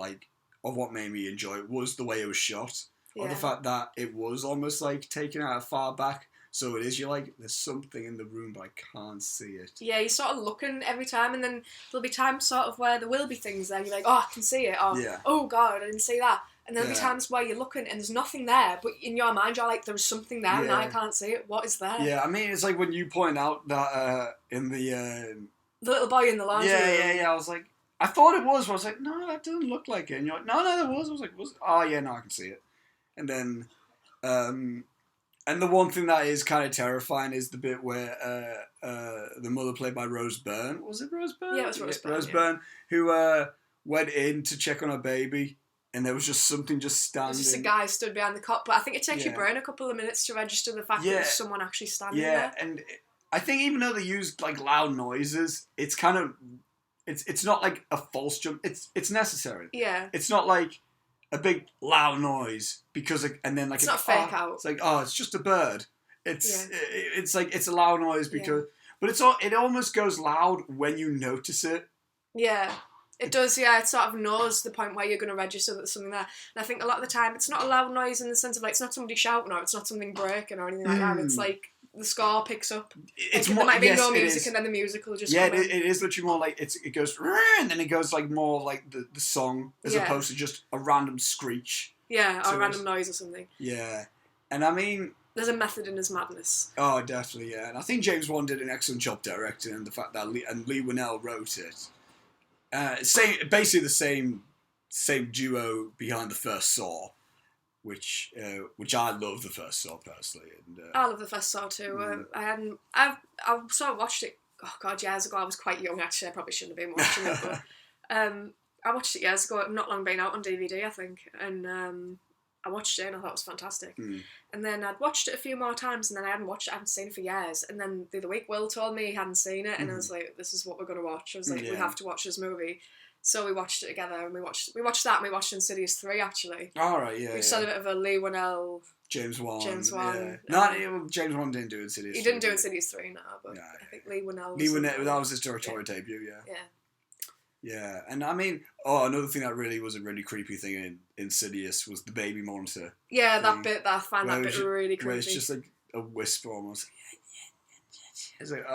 what made me enjoy it was the way it was shot, or the fact that it was almost like taken out of far back. So it is, you're like, there's something in the room, but I can't see it. Yeah, you're sort of looking every time, and then there'll be times sort of where there will be things there, you're like, oh, I can see it, or, oh God, I didn't see that. And there'll be times where you're looking and there's nothing there, but in your mind you're like, there's something there and I can't see it. What is there? Yeah, I mean, it's like when you point out that in the little boy in the laundry room. Yeah, I was like, I thought it was, but I was like, no, that doesn't look like it. And you're like, no, there was. I was like, oh yeah, no, I can see it. And then, and the one thing that is kind of terrifying is the bit where the mother, played by Rose Byrne, was it Rose Byrne? Yeah, it was Rose Byrne. Rose Byrne, who went in to check on her baby, and there was just something just standing. There's just a guy stood behind the cop, but I think it takes your brain a couple of minutes to register the fact that there's someone actually standing there. Yeah, and I think even though they used like loud noises, it's kind of it's not like a false jump. It's necessary. Yeah. It's not like a big loud noise and then like it's not fake out. It's like, oh, it's just a bird. It's like it's a loud noise because, but it almost goes loud when you notice it. Yeah, it does. Yeah, it sort of knows the point where you're going to register that there's something there. And I think a lot of the time it's not a loud noise in the sense of like it's not somebody shouting or it's not something breaking or anything like that. It's like the score picks up. It's like, more, there might be no music and then the music will just come in. It is literally more like it goes and then it goes like more like the song as opposed to just a random screech. Yeah, or a random noise or something. Yeah, and I mean, there's a method in his madness. Oh, definitely, yeah. And I think James Wan did an excellent job directing, and the fact that Lee Winnell wrote it. Basically the same duo behind the first Saw, which I love the first Saw personally. And I love the first Saw too. I sort of watched it. Oh God, years ago. I was quite young actually. I probably shouldn't have been watching it, but I watched it years ago. Not long been out on DVD, I think, and I watched it and I thought it was fantastic. And then I'd watched it a few more times, and then I hadn't seen it for years. And then the other week, Will told me he hadn't seen it, and I was like, "This is what we're going to watch." I was like, "We have to watch this movie." So we watched it together, and we watched that, and we watched Insidious 3 actually. All right, yeah. We saw a bit of a Lee Winnell. James Wan. Yeah. No, James Wan didn't do Insidious 3. He didn't do Insidious 3, no, but I think Lee Winnell. That was his directorial debut, yeah. Yeah, and I mean, another thing that really was a really creepy thing in Insidious was the baby monitor. Yeah, that bit, I find that bit really creepy. Where it's just like a whisper almost. It's like,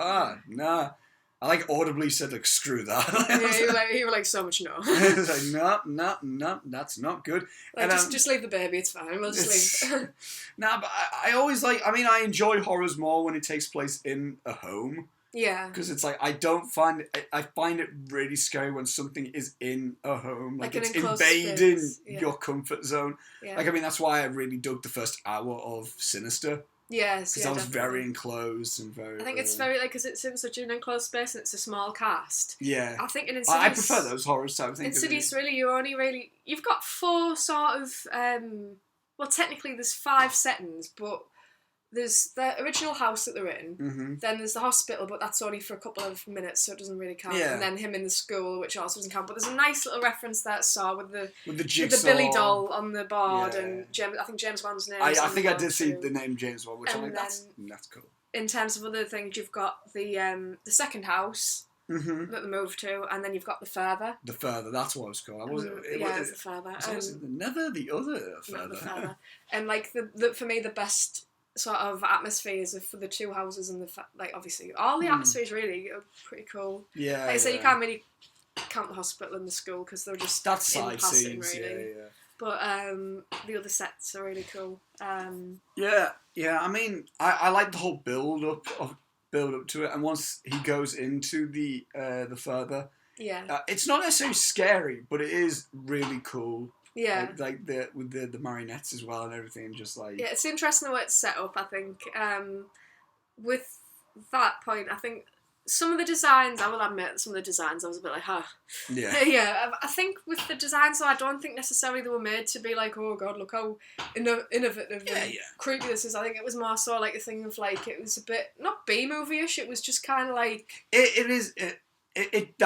nah. I like audibly said like, screw that. Yeah, you were like so much no. It's like, no, that's not good. Like, and, just leave the baby, it's fine, we'll just leave. Nah, but I always I enjoy horrors more when it takes place in a home. Yeah. Because it's like, I find it really scary when something is in a home. Like it's invading your comfort zone. Yeah. Like, I mean, that's why I really dug the first hour of Sinister. Yes, because I was very enclosed and very. I think it's very because it's in such an enclosed space and it's a small cast. Yeah, I think in Insidious, I prefer those horror type things. Insidious, you've got 4 sort of well, technically there's 5 settings, but there's the original house that they're in. Then there's the hospital, but that's only for a couple of minutes, so it doesn't really count. Yeah. And then him in the school, which also doesn't count. But there's a nice little reference that Saw with the Billy doll on the board, and I think James Wan's name. I think I did see the name James Wan, which I'm like, that's cool. In terms of other things, you've got the second house that they moved to, and then you've got the further. The further, that's what it was called. It's the further. Never the other further. The further. And like for me, the best sort of atmospheres for the 2 houses and obviously all the atmospheres really are pretty cool. Yeah. Like I say, you can't really count the hospital and the school because they're just side passing, scenes, really. Yeah. But the other sets are really cool. Yeah. I mean, I like the whole build up to it, and once he goes into the further. Yeah. It's not necessarily scary, but it is really cool Yeah. Like with the marionettes as well and everything, just like... Yeah, it's interesting the way it's set up, I think. With that point, I think some of the designs, I will admit, some of the designs I was a bit like, huh. Yeah. Yeah, I think with the designs, though, I don't think necessarily they were made to be like, oh god, look how innovative and creepy this is. I think it was more so like a thing of like, it was a bit, not B-movie-ish, it was just kind of like... It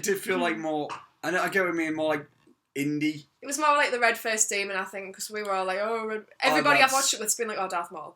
did feel like more, I get what you mean, more like indie. It was more like the red-faced demon, I think, because we were all like, everybody I've watched it with's been like, oh, Darth Maul.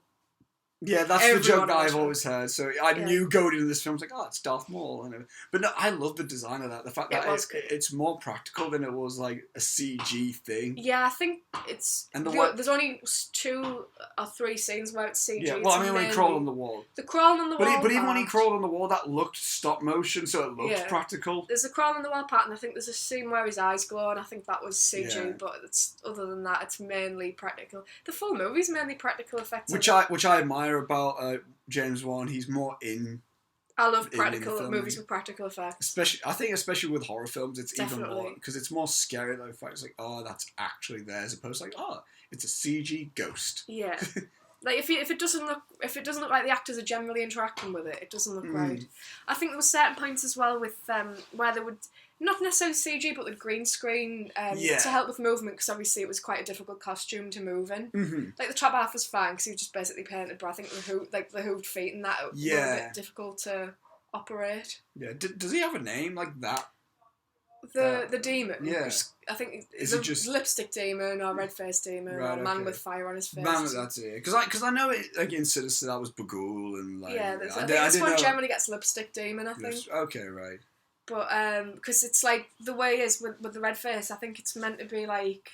Yeah, that's the joke that I've always heard. So I knew going into this film, I was like, oh, it's Darth Maul. But no, I love the design of that. The fact that it's more practical than it was like a CG thing. Yeah, I think it's... there's only 2 or 3 scenes where it's CG. Yeah, well, I mean, when he crawled on the wall. The crawling on the wall But even when he crawled on the wall, that looked stop motion, so it looked practical. There's a crawl on the wall part, and I think there's a scene where his eyes glow, and I think that was CG, but other than that, it's mainly practical. The full movie's mainly practical effects. Which I admire about James Wan. He's more in... I love practical movies with practical effects. Especially with horror films, it's even more... Because it's more scary, though. It's like, oh, that's actually there, as opposed to like, oh, it's a CG ghost. Yeah. Like if it doesn't look like the actors are generally interacting with it, it doesn't look right. I think there were certain points as well with where they would not necessarily CG but the green screen to help with movement, because obviously it was quite a difficult costume to move in. Mm-hmm. Like the top half was fine because he was just basically painted, but I think the hooved feet and that were a bit difficult to operate. Yeah, does he have a name like that? The demon. Yeah. I think is the it just lipstick demon or red-faced demon or man with fire on his face. That's it. Because I know it, like in Sinister that was Bagul and like... Yeah, I think this one generally gets lipstick demon, I think. Okay, right. But, because it's like, the way it is with the red face, I think it's meant to be like,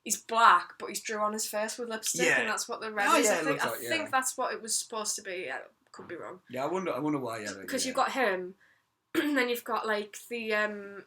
he's black, but he's drew on his face with lipstick, and that's what the red is. I think that's what it was supposed to be. Yeah, could be wrong. Yeah, I wonder why. Because you've got him, and then you've got like the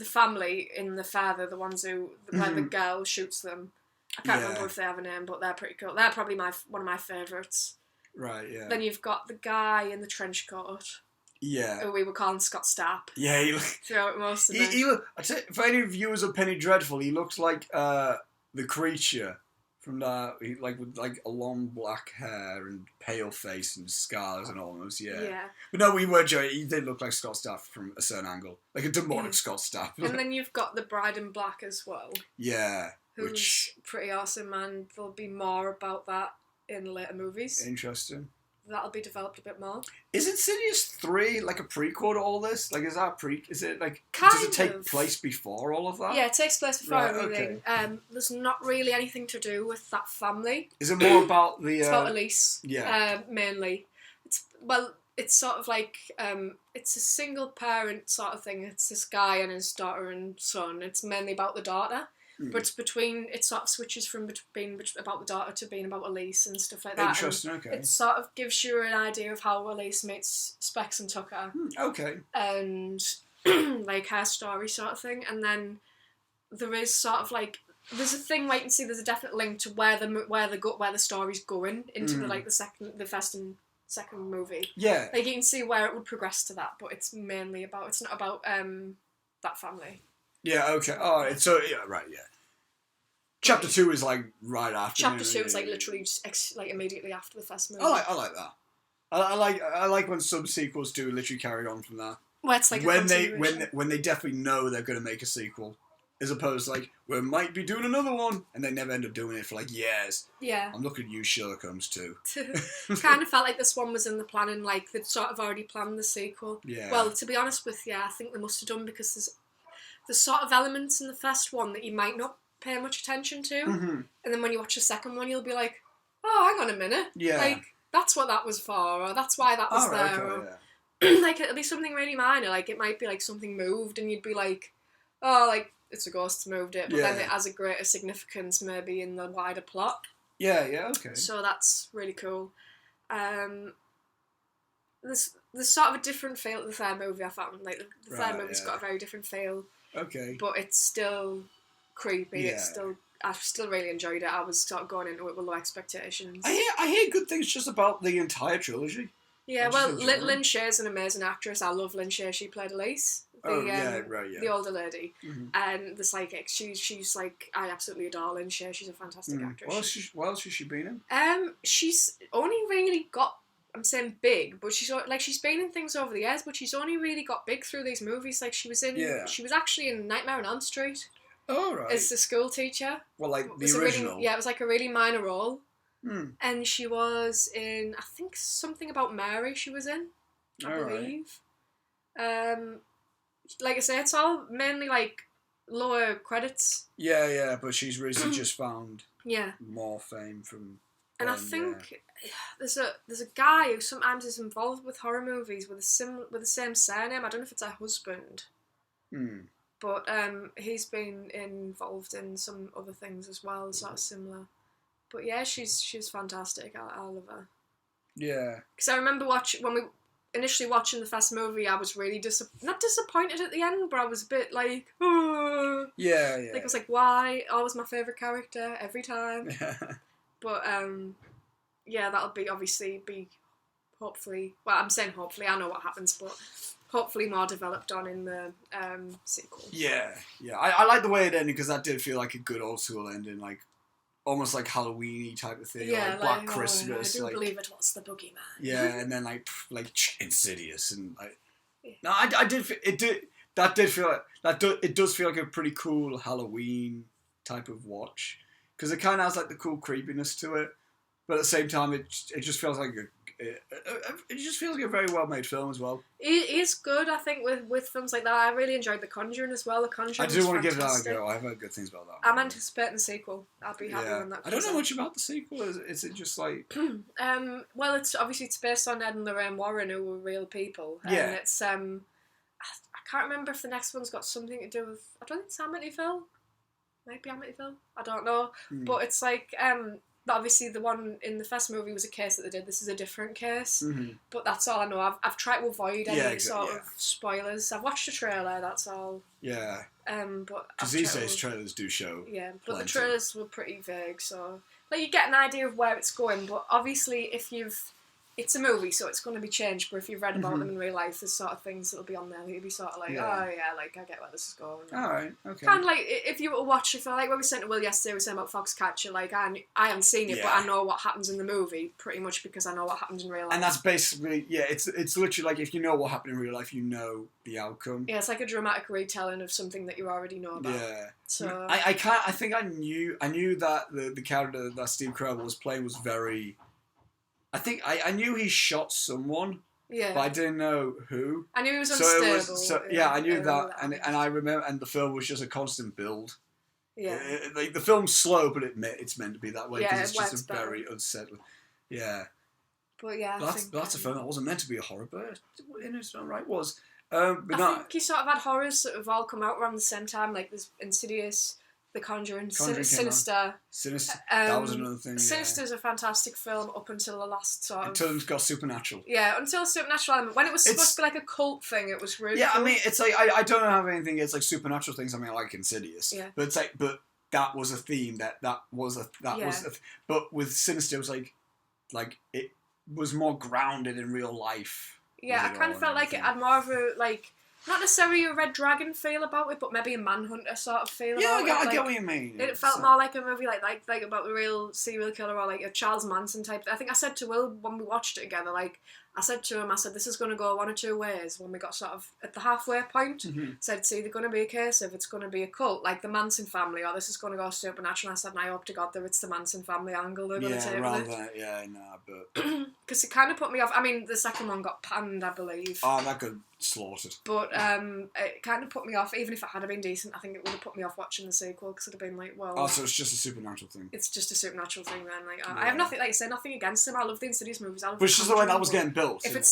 family in The Father, the ones who where the girl shoots them. I can't remember if they have a name, but they're pretty cool. They're probably one of my favourites. Right. Yeah. Then you've got the guy in the trench coat. Yeah. Who we were calling Scott Stapp. Yeah. Throughout most of it. I tell you, for any viewers of Penny Dreadful, he looks like the creature from that. With like a long black hair and pale face and scars and almost. Yeah. But no, we were joking. He did look like Scott Stapp from a certain angle, like a demonic Scott Stapp. And then you've got the bride in black as well. Yeah. Who's pretty awesome, and there'll be more about that in later movies. Interesting. That'll be developed a bit more. Is Insidious 3 like a prequel to all this? Like, is that is it like... Kind does it take place before all of that? Yeah, it takes place before everything. Okay. There's not really anything to do with that family. Is it more about the... It's about Elise. Yeah. Mainly. It's sort of like... it's a single parent sort of thing. It's this guy and his daughter and son. It's mainly about the daughter. But it sort of switches from being about the daughter to being about Elise and stuff like that. Interesting, okay. It sort of gives you an idea of how Elise meets Specs and Tucker. Okay. And like her story sort of thing. And then there is sort of like, there's a thing where you can see there's a definite link to where the story's going into the first and second movie. Yeah. Like you can see where it would progress to that, but it's not about that family. Yeah, okay. Oh, so, yeah, right, yeah. Chapter 2 is, like, right after. Chapter 2 is, like, literally just, like, immediately after the first movie. I like that. I like when subsequels do literally carry on from that. Well, it's like when they definitely know they're going to make a sequel. As opposed to, like, we might be doing another one, and they never end up doing it for, like, years. Yeah. I'm looking at you, Sherlock Holmes, too. Kind of felt like this one was in the planning, like, they'd sort of already planned the sequel. Yeah. Well, to be honest with you, I think they must have done, because there's sort of elements in the first one that you might not pay much attention to, and then when you watch the second one, you'll be like, oh, hang on a minute, like, that's what that was for, or that's why that was there, or like, it'll be something really minor, like, it might be, like, something moved, and you'd be like, oh, like, it's a ghost moved it, but then it has a greater significance, maybe, in the wider plot. Yeah, okay. So that's really cool. There's sort of a different feel to the third movie, I found, like, the third movie's got a very different feel. Okay. But it's still creepy. Yeah. I still really enjoyed it. I was sort of going into it with low expectations. I hear good things just about the entire trilogy. Yeah, well, Lynn Shear's an amazing actress. I love Lynn Shear. She played Elise, the older lady, and the psychic. She's like, I absolutely adore Lynn Shear. She's a fantastic actress. What else has she been in? She's only really got. I'm saying big, but she's been in things over the years, but she's only really got big through these movies. Like she was actually in Nightmare on Elm Street. Oh, right. As the school teacher. Well, like the original. It was like a really minor role. And she was in, I think, something about Mary she was in, I believe. Right. Like I say, it's all mainly like lower credits. Yeah, but she's really just found more fame from... And I think there's a guy who sometimes is involved with horror movies with the same surname. I don't know if it's her husband. But he's been involved in some other things as well, sort of similar. But yeah, she's fantastic. I love her. Yeah. Because I remember when we initially watching the first movie, I was really not disappointed at the end, but I was a bit like, oh. Yeah. Like I was like, why? Always my favourite character every time. But that'll be hopefully. Well, I'm saying hopefully. I know what happens, but hopefully more developed on in the sequel. Yeah. I like the way it ended because that did feel like a good old school ending, like. Almost like Halloween-y type of thing, like Black Christmas. I do believe it was the boogeyman. Yeah, and then like Insidious and like. No, I did. It did. That did feel like that. It does feel like a pretty cool Halloween type of watch because it kind of has like the cool creepiness to it, but at the same time, it just feels like it just feels like a very well made film as well. It is good, I think, with films like that. I really enjoyed The Conjuring as well. The Conjuring. I do want to give that a go. I've heard good things about that. I'm anticipating the sequel. I'll be happy when that comes I don't know much about the sequel. Is it just like? Well, it's based on Ed and Lorraine Warren, who were real people. And it's I can't remember if the next one's got something to do with. I don't think it's Amityville. Maybe Amityville. I don't know. But it's like. But obviously the one in the first movie was a case that they did. This is a different case. But that's all I know. I've tried to avoid any sort of spoilers. I've watched the trailer, that's all. Yeah. But because these days trailers do show. Yeah, but the trailers were pretty vague, so like you get an idea of where it's going. But obviously, it's a movie, so it's going to be changed. But if you've read about them in real life, there's sort of things that'll be on there. You'll be sort of like, like I get where this is going. All right, okay. Kind of like if you were to watch, if like when we sent to Will yesterday, we were saying about Foxcatcher. Like I haven't seen it, but I know what happens in the movie pretty much because I know what happens in real life. And that's basically it's literally like if you know what happened in real life, you know the outcome. Yeah, it's like a dramatic retelling of something that you already know about. Yeah. So I think I knew that the character that Steve Carell was playing was very. I think I knew he shot someone, but I didn't know who. I knew he was unstable. I knew that, and I remember, and the film was just a constant build. Yeah, the film's slow, but it's meant to be that way because it's just a very unsettling. Yeah, but that's a film that wasn't meant to be a horror, but in its own right was. I think you sort of had horrors that have all come out around the same time, like there's Insidious. The Conjuring, Sinister. That was another thing. Sinister's a fantastic film up until the last sort of. Until it got supernatural. Yeah, until the supernatural element. When it was supposed to be like a cult thing, it was really. Yeah, cool. I mean, it's like I don't have anything against like supernatural things. I mean, I like Insidious. Yeah. But it's like, that was a theme was. But with Sinister, it was like it was more grounded in real life. Yeah, I kind of felt like it had more of a like. Not necessarily a Red Dragon feel about it, but maybe a Manhunter sort of feel about it. Yeah, I get what you mean. It felt more like a movie like about the real serial killer or like a Charles Manson type. I think I said to Will when we watched it together, like, I said to him, this is going to go one or two ways when we got sort of at the halfway point. Said it's either going to be a case of it's going to be a cult, like the Manson family, or this is going to go supernatural. And I said, and I hope to God that it's the Manson family angle they're going to take with it. But... Because it kind of put me off. I mean, the second one got panned, I believe. Oh, that got slaughtered. But it kind of put me off. Even if it had been decent, I think it would have put me off watching the sequel because it'd have been like, well... Oh, so it's just a supernatural thing. It's just a supernatural thing then. Like, I have nothing, like I say, nothing against them. I love the Insidious movies. But it's just the way that was getting built. If it's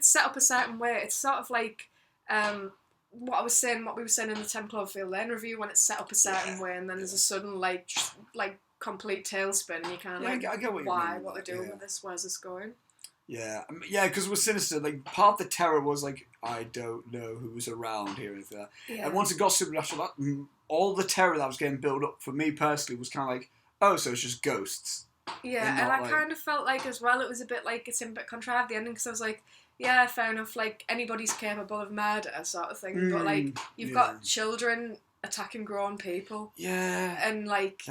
set up a certain way, it's sort of like what we were saying in the 10 Cloverfield Lane review, when it's set up a certain way and then there's a sudden like complete tailspin and you kind of I get what you mean. What they're doing with this, where's this going? Yeah, because with Sinister, like part of the terror was like, I don't know who's around here and that. Yeah. And once it got supernatural, all the terror that was getting built up for me personally was kind of like, oh, so it's just ghosts. Yeah, and I kind of felt like as well it was a bit like it seemed a bit contrived, the ending, because I was like, yeah, fair enough, like anybody's capable of murder sort of thing, but like you've got children attacking grown people. Yeah. And like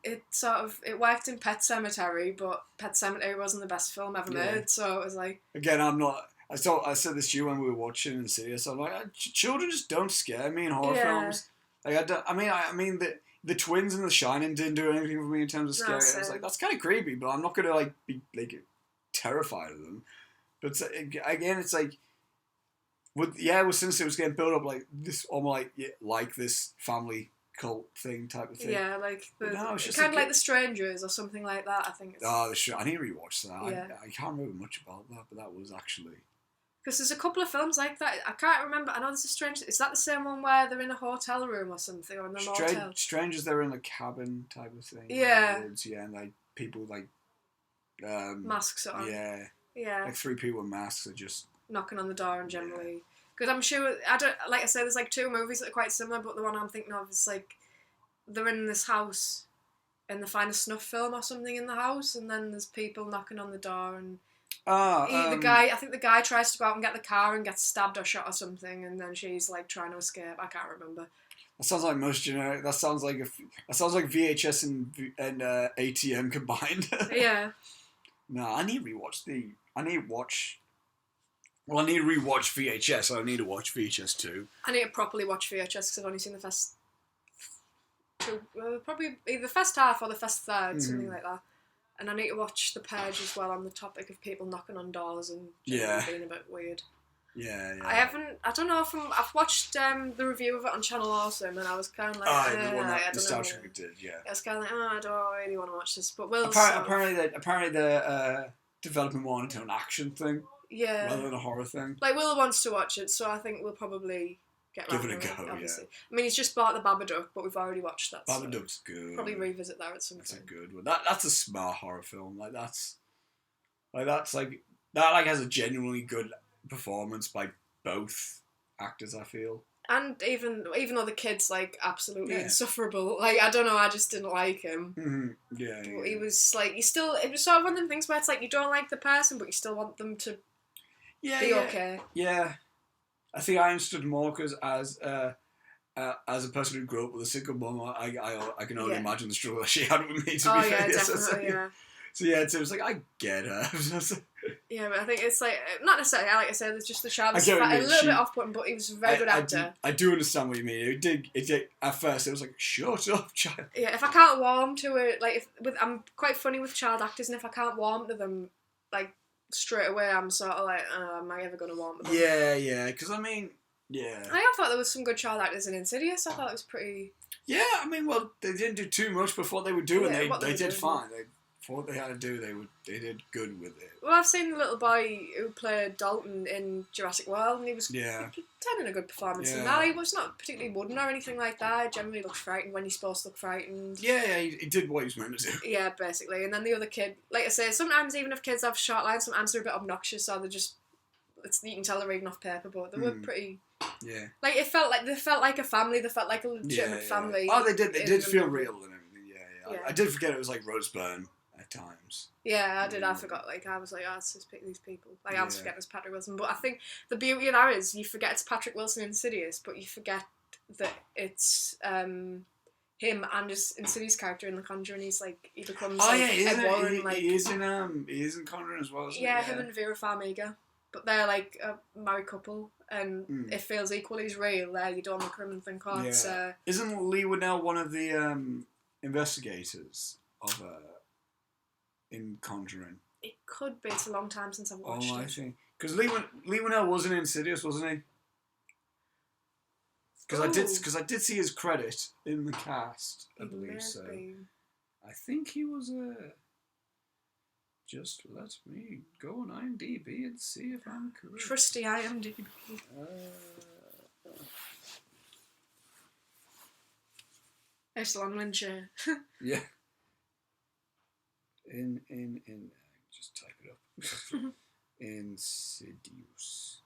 it worked in Pet Sematary, but Pet Sematary wasn't the best film ever made, so it was like, again, I said this to you when we were watching Insidious. I'm like, children just don't scare me in horror films. Like I mean the twins in The Shining didn't do anything for me in terms of scary. I was like, that's kind of creepy, but I'm not gonna like be like terrified of them. But again, it's like with Sinister, it was getting built up like this, almost like this family cult thing type of thing. Yeah, like kind of like The Strangers or something like that. I think. I need to rewatch that. Yeah. I can't remember much about that, but that was actually. Because there's a couple of films like that. I can't remember. I know there's a Stranger. Is that the same one where they're in a hotel room or something, or in a motel? Strangers, they're in a cabin type of thing. Yeah. In the woods, and like people like. Masks on. Yeah. Yeah. Like 3 people with masks are just knocking on the door and generally. Because I'm sure like I said, there's like 2 movies that are quite similar, but the one I'm thinking of is like they're in this house and they find a snuff film or something in the house, and then there's people knocking on the door and. I think the guy tries to go out and get the car and gets stabbed or shot or something, and then she's like trying to escape. I can't remember. That sounds like most generic. That sounds like VHS and ATM combined. Yeah. No, I need to rewatch VHS. I need to watch VHS too. I need to properly watch VHS because I've only seen the first 2, probably either the first half or the first third, something like that. And I need to watch The Purge as well on the topic of people knocking on doors and being a bit weird. Yeah. I don't know if I've watched the review of it on Channel Awesome, and I was kind of like, the one that Nostalgia did, yeah. I was kind of like, I don't really want to watch this, but we'll apparently they're developing more into an action thing, rather than a horror thing. Like Will wants to watch it, so I think we'll probably give it a go. Obviously, I mean he's just bought the Babadook, but we've already watched that. Babadook's good. Probably revisit that at some point. That's a good one. That's a smart horror film. That has a genuinely good performance by both actors, I feel. And even though the kid's like absolutely insufferable, like I don't know, I just didn't like him. Mm-hmm. Yeah, but he was like, it was sort of one of them things where it's like you don't like the person, but you still want them to be okay. Yeah, I think I understood more because as a person who grew up with a single mum, I can only imagine the struggle that she had with me. To be fair, definitely, yeah. So it was like I get her. Yeah, but I think it's like not necessarily. Like I said, there's just the child is a little bit off-putting, but he was a very good actor. I do understand what you mean. It did. At first, it was like, shut up, child. Yeah, if I can't warm to it, like I'm quite funny with child actors, and if I can't warm to them, like straight away, I'm sort of like, am I ever going to warm to them? Yeah. Because I mean, yeah. I thought there was some good child actors in Insidious. I thought it was pretty. Yeah, I mean, well, they didn't do too much before they were doing. They did fine. For what they had to do, they did good with it. Well, I've seen the little boy who played Dalton in Jurassic World, and he was turning a good performance in that. He was not particularly wooden or anything like that. He generally looks frightened when he's supposed to look frightened. Yeah, he did what he was meant to do. Yeah, basically. And then the other kid, like I say, sometimes even if kids have short lines, sometimes they're a bit obnoxious, or they're just, you can tell they're reading off paper, but they were pretty... Yeah. Like, they felt like a family, they felt like a legitimate family. Oh, they did feel real and everything, yeah. I did forget it was like Rose Byrne. At times. Yeah, I did. I forgot. Like, I was like, let's just pick these people. Like, I was forgetting it's Patrick Wilson. But I think the beauty of that is you forget it's Patrick Wilson in Insidious, but you forget that it's him and just Insidious character in The Conjuring. He's like, he becomes Ed Warren. He is in Conjuring as well. Isn't he? Him and Vera Farmiga. But they're like a married couple, and it feels equally as real. There, you don't look at him and think, Isn't Lee Winnell one of the investigators of in Conjuring? It could be. It's a long time since I've watched it. I think because Lee Winnell was in Insidious, wasn't he? Because I did see his credit in the cast. I believe so. I think he was a. Just let me go on IMDb and see if I'm correct. Trusty IMDb. Excellent, Lyncher. Yeah. In just type it up. Insidious.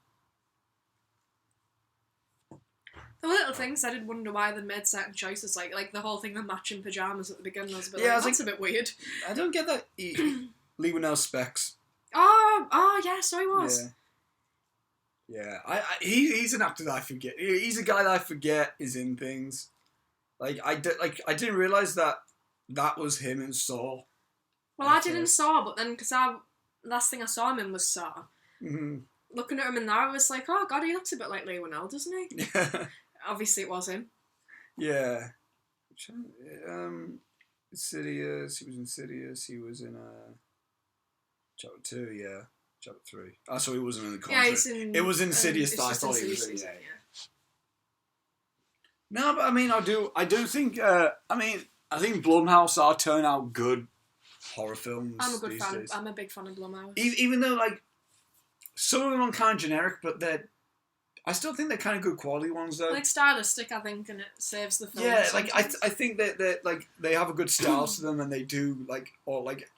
The little things I did wonder why they made certain choices, like the whole thing of matching pyjamas at the beginning. I was a bit that's a bit weird. I don't get that. Lee Winnell's specs. Oh, yeah, so he was. Yeah. He's an actor that I forget. He's a guy that I forget is in things. I didn't realise that was him in Saw. Well, I did in Saw, but then because last thing I saw him in was Saw. Mm-hmm. Looking at him in there, I was like, oh god, he looks a bit like Lee Winnell, doesn't he? Obviously, it was him. Yeah. Insidious. He was in Insidious. He was in Chapter 2. Yeah. Chapter 3. Oh, so he wasn't in the Conjuring. It was Insidious that I thought he was in. Yeah. No, but I mean, I do think. I think Blumhouse are turning out good horror films. I'm a good fan. I'm a big fan of Blumhouse. Even though some of them are kind of generic, but I still think they're kind of good quality ones though. Stylistic, I think, and it saves the film. Yeah, I think that they have a good style to them, and they do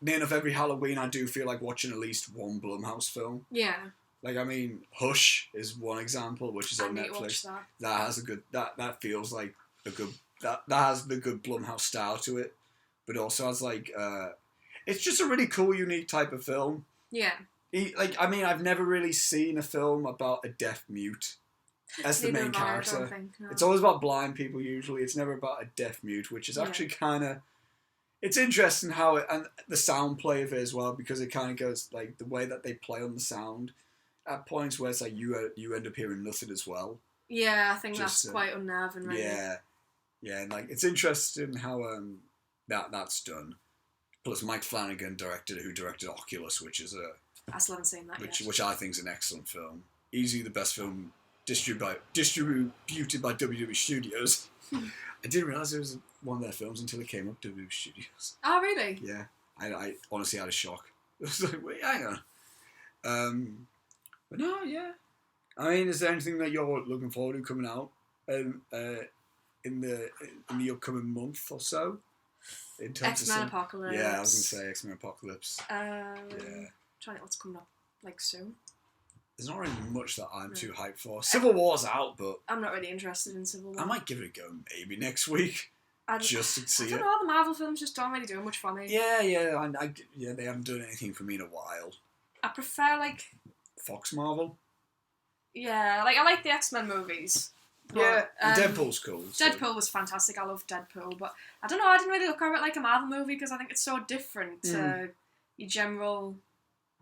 near enough every Halloween I do feel like watching at least one Blumhouse film. Yeah. Hush is one example, which is on Netflix. That has a good that feels like a good that has the good Blumhouse style to it, but also has it's just a really cool, unique type of film. Yeah. I've never really seen a film about a deaf mute as the main character. No. It's always about blind people usually. It's never about a deaf mute, which is actually kind of. It's interesting how and the sound play of it as well, because it kind of goes the way that they play on the sound. At points where it's you end up hearing nothing as well. Yeah, I think that's quite unnerving, really. Yeah, and it's interesting how that's done. Plus, Mike Flanagan who directed Oculus, which is I still haven't seen that yet. Which I think is an excellent film. Easily the best film distributed by WWE Studios. I didn't realise it was one of their films until it came up WWE Studios. Oh, really? Yeah, I honestly had a shock. I was like, wait, hang on. But no, yeah. I mean, is there anything that you're looking forward to coming out in the upcoming month or so? X-Men Apocalypse. Yeah, I was going to say X-Men Apocalypse. Trying to think what's coming up soon. There's not really much that I'm too hyped for. Civil War's out, but I'm not really interested in Civil War. I might give it a go maybe next week. Just to see it. I don't know, the Marvel films just don't really do much for me. Yeah, they haven't done anything for me in a while. I prefer Fox Marvel? Yeah, I like the X-Men movies. But, yeah, Deadpool's cool. Deadpool was fantastic. I love Deadpool, but I don't know, I didn't really look at it like a Marvel movie because I think it's so different to your general...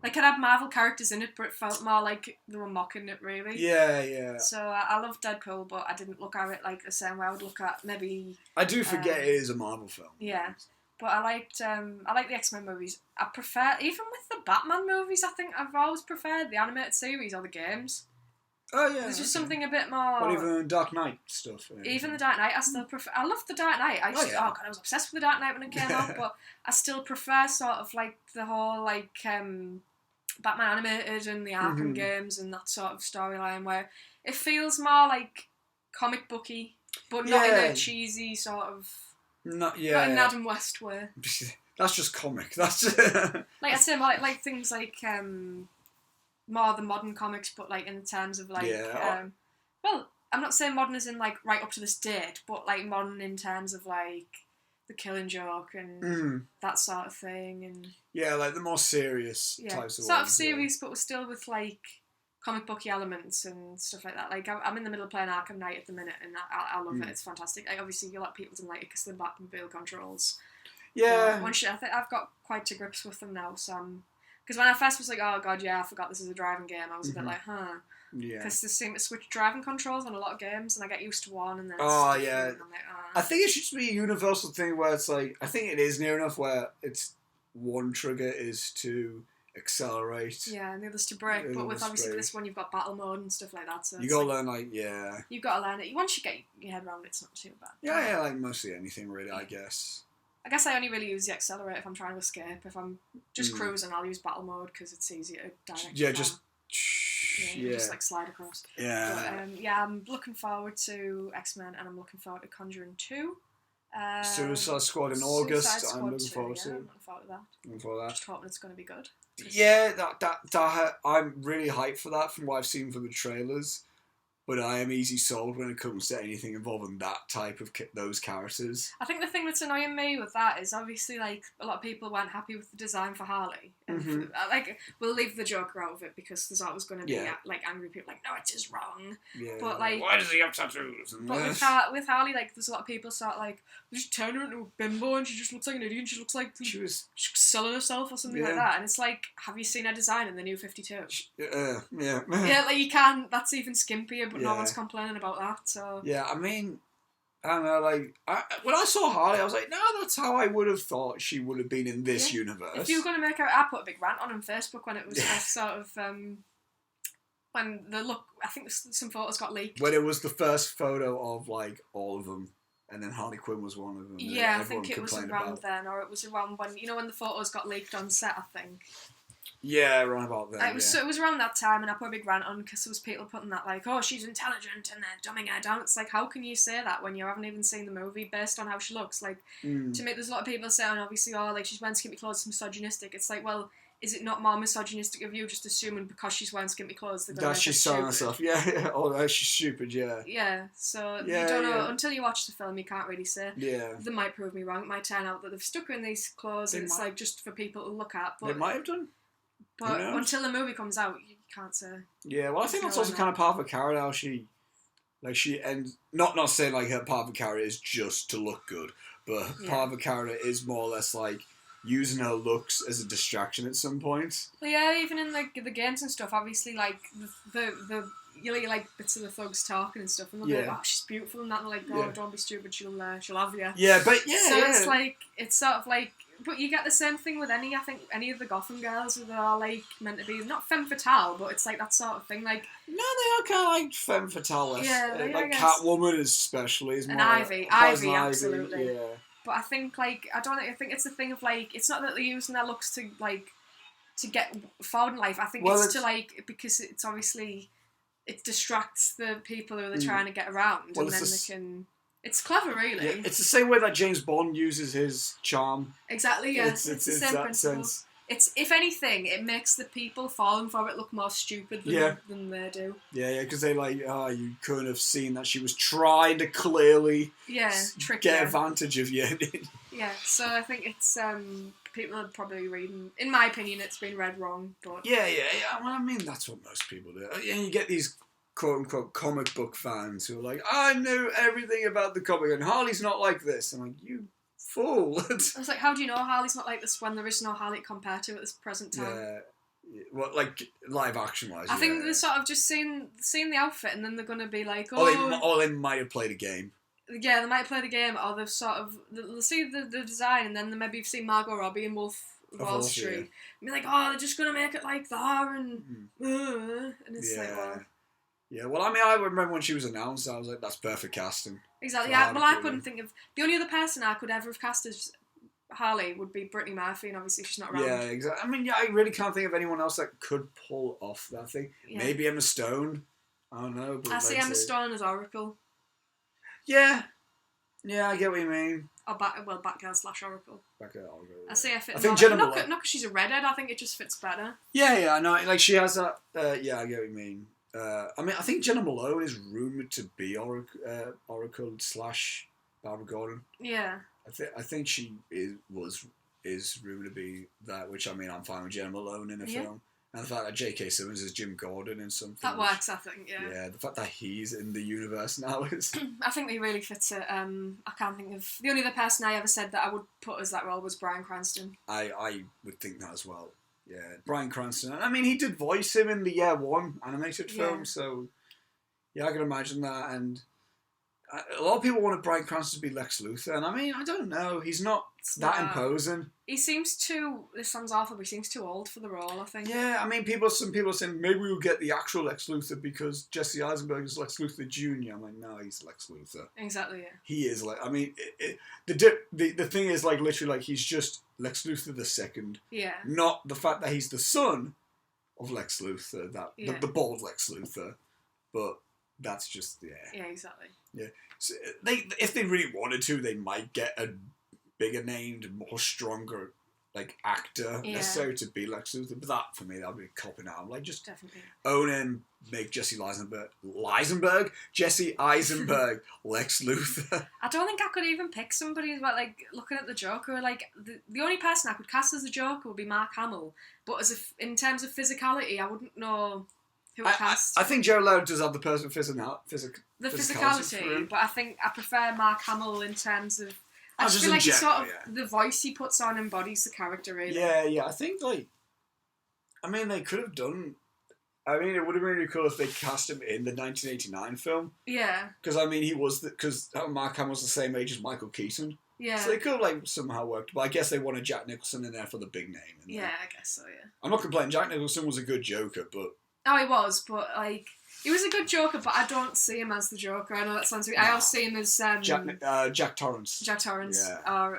it had Marvel characters in it, but it felt more like they were mocking it, really. Yeah. So I love Deadpool, but I didn't look at it the same way I would look at maybe... I do forget it is a Marvel film. Yeah. But I like the X-Men movies. I prefer, even with the Batman movies, I think I've always preferred the animated series or the games. Oh yeah. There's just something a bit more... Or even Dark Knight stuff. Even the Dark Knight, I still prefer... I love the Dark Knight. I was obsessed with the Dark Knight when it came out, but I still prefer sort of the whole Batman animated and the Arkham games and that sort of storyline where it feels more comic booky, but not in a cheesy sort of... Not in an Adam West way. That's just comic. That's just... I'd say more like things more the modern comics, but in terms of well, I'm not saying modern as in right up to this date, but modern in terms of the Killing Joke and that sort of thing, and the more serious types of sort of serious, but we're still with comic booky elements and stuff like that. I'm in the middle of playing Arkham Knight at the minute, and I love it. It's fantastic. Obviously, a lot of people didn't like it because of the Batmobile controls. Yeah. I think I've got quite to grips with them now. So, because when I first was oh god, yeah, I forgot this is a driving game. I was a bit huh. Yeah. Because they seem to switch driving controls on a lot of games, and I get used to one, and then. Yeah. And I'm I think it should be a universal thing where it's I think it is near enough where it's one trigger is to accelerate. Yeah, and the other's to brake. But with obviously this one, you've got battle mode and stuff like that. So you gotta learn you've got to learn it. Once you get your head around it, it's not too bad. Yeah, mostly anything really, I guess. I guess I only really use the accelerator if I'm trying to escape. If I'm just cruising, I'll use battle mode because it's easier to direct. Yeah, just slide across. Yeah. But, I'm looking forward to X-Men, and I'm looking forward to Conjuring 2. Suicide Squad in August. I'm looking forward to. I'm looking forward to that. Looking forward to that. Just hoping it's going to be good. Yeah, that I'm really hyped for that from what I've seen from the trailers. but I am easy sold when it comes to anything involving that type of those characters. I think the thing that's annoying me with that is obviously like a lot of people weren't happy with the design for Harley. And like we'll leave the Joker out of it because there's always going to be like angry people like, no, it is wrong. Yeah. But like, why does he have tattoos? But with Harley, like there's a lot of people start like, just turn her into a bimbo and she just looks like an idiot. And she looks like she's selling herself or something like that. And it's like, have you seen her design in the New 52? Yeah. Yeah, like you can. That's even skimpier, but no one's complaining about that. So yeah, I mean, I don't know. Like when I saw Harley, I was like, no, that's how I would have thought she would have been in this universe. If you were going to make her, I put a big rant on Facebook when it was first sort of when I think some photos got leaked. When it was the first photo of like all of them. And then Harley Quinn was one of them. Yeah, I think it was around then, or it was around when when the photos got leaked on set. I think. Yeah, around about then. So it was around that time, and I put a big rant on because there was people putting that like, "Oh, she's intelligent," and they're dumbing her down. It's like, how can you say that when you haven't even seen the movie based on how she looks? Like, to me, there's a lot of people saying, obviously, oh, like she's wearing skimpy clothes, it's misogynistic. It's like, well, is it not more misogynistic of you just assuming because she's wearing skimpy clothes that she's selling herself? Yeah. Oh, she's stupid. Yeah. Yeah. So you don't know until you watch the film. You can't really say. Yeah. They might prove me wrong. It might turn out that they've stuck her in these clothes and it's like just for people to look at. But they might have done. But until the movie comes out, you can't say. Yeah. Well, I think that's also kind of part of her character. How she ends. Not saying like her part of her character is just to look good, but part of her character is more or less like using her looks as a distraction at some point. Well, yeah, even in like the games and stuff, obviously, like the you like bits of the thugs talking and stuff, and they're like, "Oh, she's beautiful," and that, and they're like, "Oh, don't be stupid, she'll have you." Yeah, but So it's like it's sort of like, but you get the same thing with any of the Gotham girls who are like meant to be not femme fatale, but it's like that sort of thing. Like no, they are kind of like femme fatale. Yeah, like Catwoman especially is more. And Ivy, absolutely. Yeah. But I think, like, I think it's a thing of, like, it's not that they're using their looks to, like, to get forward in life. I think it's to, like, because it's obviously, it distracts the people who they're trying to get around. And then they can... It's clever, really. Yeah, it's the same way that James Bond uses his charm. Exactly, yeah. It's the same principle. Sense. It's, if anything, it makes the people falling for it look more stupid than they do. Yeah, because they like, you couldn't have seen that she was trying to clearly get advantage of you. Yeah, so I think it's, people are probably reading, in my opinion, it's been read wrong, but... Yeah, well, I mean, that's what most people do. And you get these quote-unquote comic book fans who are like, I know everything about the comic, and Harley's not like this. I'm like, you... fool. I was like, how do you know Harley's not like this when there is no Harley compared to at this present time? Yeah. Well, like, live action wise. I think they're sort of just seeing the outfit and then they're going to be like, oh. They might have played a game. Yeah, they might have played a game, or they've sort of, they'll see the design and then they maybe have seen Margot Robbie in Wolf of Wall Street. Yeah. And be like, oh, they're just going to make it like that and it's like, well. Yeah, well, I mean, I remember when she was announced, I was like, that's perfect casting. Exactly, yeah. Well, I couldn't think of... The only other person I could ever have cast as Harley would be Brittany Murphy, and obviously she's not around. Yeah, exactly. I mean, I really can't think of anyone else that could pull off that thing. Yeah. Maybe Emma Stone. I don't know. But I see Emma Stone as Oracle. Yeah. Yeah, I get what you mean. Or Batgirl/Oracle. Batgirl. I see I fit... I think Jenna not because she's a redhead, I think it just fits better. Yeah, I know. Like, she has that... yeah, I get what you mean. I mean, I think Jenna Malone is rumoured to be Oracle / Barbara Gordon. Yeah. I think she is rumoured to be that, which, I mean, I'm fine with Jenna Malone in a film. And the fact that J.K. Simmons is Jim Gordon in something. That works, I think, yeah. Yeah, the fact that he's in the universe now is... I think he really fits it. I can't think of... The only other person I ever said that I would put as that role was Bryan Cranston. I would think that as well. Yeah, Bryan Cranston. I mean, he did voice him in the Year One animated film, so yeah, I can imagine that. And a lot of people wanted Bryan Cranston to be Lex Luthor, and I mean, I don't know. He's not that imposing. He seems too... This sounds awful, but he seems too old for the role, I think. Yeah, I mean, some people are saying maybe we'll get the actual Lex Luthor because Jesse Eisenberg is Lex Luthor Jr. I'm like, no, he's Lex Luthor. Exactly, yeah. He is like... I mean, the thing is, like, literally, like, he's just Lex Luthor II. Yeah. Not the fact that he's the son of Lex Luthor, the bald Lex Luthor, but that's just... Yeah, exactly. Yeah. So if they really wanted to, they might get a bigger named, more stronger like actor necessarily to be Lex Luthor, but that for me that would be copping out. Like just definitely own and make Jesse Eisenberg, Lex Luthor. I don't think I could even pick somebody, but like looking at the Joker, like the only person I could cast as the Joker would be Mark Hamill. But in terms of physicality, I wouldn't know who to cast. I think Jared Leto does have the perfect physicality, but I think I prefer Mark Hamill in terms of. I just feel like he sort of the voice he puts on embodies the character really. Yeah. I think they could have done. I mean, it would have been really cool if they cast him in the 1989 film. Yeah. Because because Mark Hamill's the same age as Michael Keaton. Yeah. So they could have like somehow worked, but I guess they wanted Jack Nicholson in there for the big name. Yeah, I guess so. Yeah. I'm not complaining. Jack Nicholson was a good Joker, but. Oh, he was, but like. He was a good Joker, but I don't see him as the Joker. I know that sounds weird. No. I always see him as Jack Torrance. Jack Torrance, yeah. Or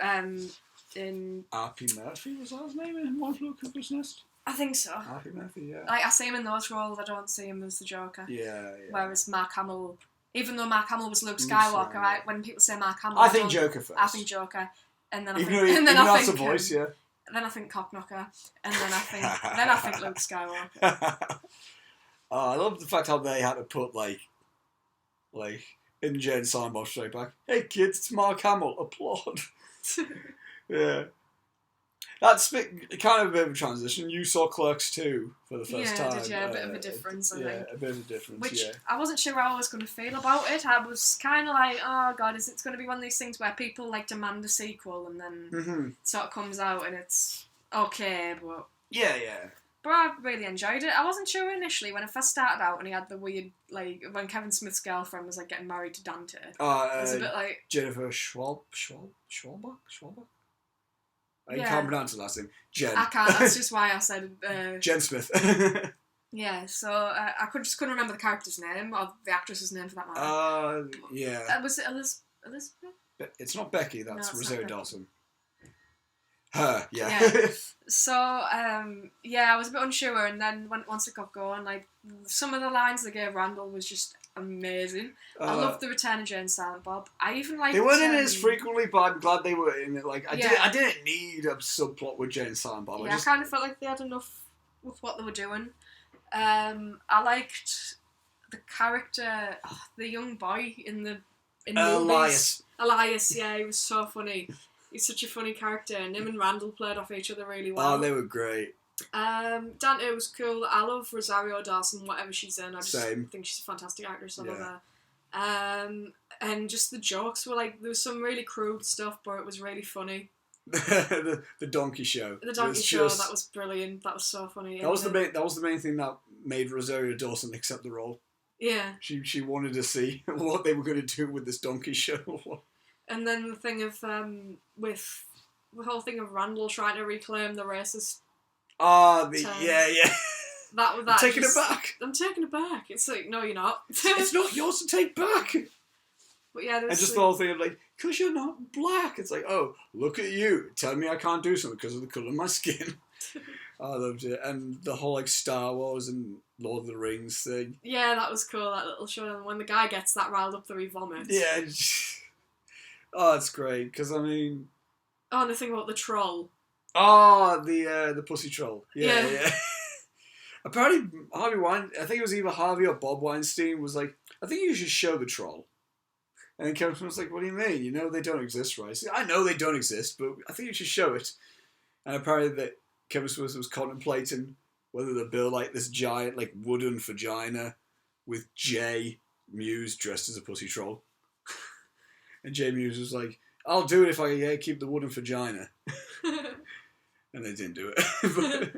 in R.P. Murphy was that his name in One Flew Over the Cuckoo's Nest? I think so. R.P. Murphy, yeah. Like I see him in those roles. I don't see him as the Joker. Yeah. Whereas Mark Hamill, even though Mark Hamill was Luke Skywalker, right? When people say Mark Hamill, I think Joker first. I think Joker, and then I think, and then I think a voice, yeah. Then I think Cockknocker, and then I think Luke Skywalker. I love the fact how they had to put like in Jane Silent Bob straight back. Hey kids, it's Mark Hamill. Applaud. Yeah, that's kind of a bit of a transition. You saw Clerks II for the first time. Did you? A bit of a difference, I think. A bit of a difference. Which I wasn't sure how I was going to feel about it. I was kind of like, oh god, is it going to be one of these things where people like demand a sequel and then it sort of comes out and it's okay, but yeah. But I really enjoyed it. I wasn't sure initially when it first started out and he had the weird, like, when Kevin Smith's girlfriend was, like, getting married to Dante. It was a bit like... Jennifer Schwalbach? I can't pronounce the last name. Jen. I can't, that's just why I said... Jen Smith. Yeah, so I just couldn't remember the character's name, or the actress's name for that matter. Yeah. Was it Elizabeth? It's not Becky, that's Rosario Dawson. Her, yeah. So, I was a bit unsure, and then once it got going, like, some of the lines they gave Randall was just amazing. I loved the return of Jane Silent Bob. I even liked... They weren't in it as frequently, but I'm glad they were in it. Like, I didn't need a subplot with Jane Silent Bob. Yeah, I kind of felt like they had enough with what they were doing. I liked the character, the young boy in the movies. Elias, yeah, he was so funny. He's such a funny character, and him and Randall played off each other really well. Oh, they were great. Dante was cool. I love Rosario Dawson, whatever she's in. I just think she's a fantastic actress. I love her. And just the jokes were like, there was some really crude stuff, but it was really funny. the donkey show. The donkey show, that was brilliant. That was so funny. That was the main thing that made Rosario Dawson accept the role. Yeah. She wanted to see what they were going to do with this donkey show. And then the thing of with the whole thing of Randall trying to reclaim the racist. Yeah. That I'm taking it back. I'm taking it back. It's like, no, you're not. It's not yours to take back. But yeah, and just the whole thing of like, because you're not black. It's like, oh, look at you, tell me I can't do something because of the colour of my skin. I loved it, and the whole like Star Wars and Lord of the Rings thing. Yeah, that was cool. That little show, and when the guy gets that riled up that he vomits. Yeah. Oh, it's great because I mean. Oh, and the thing about the troll. Oh, the pussy troll. Yeah. Apparently, I think it was either Harvey or Bob Weinstein was like, I think you should show the troll. And Kevin Smith was like, what do you mean? You know they don't exist, right? I know they don't exist, but I think you should show it. And apparently that Kevin Smith was contemplating whether to build like this giant like wooden vagina with Jay Muse dressed as a pussy troll. And Jay Muse was like, I'll do it if I keep the wooden vagina. And they didn't do it. But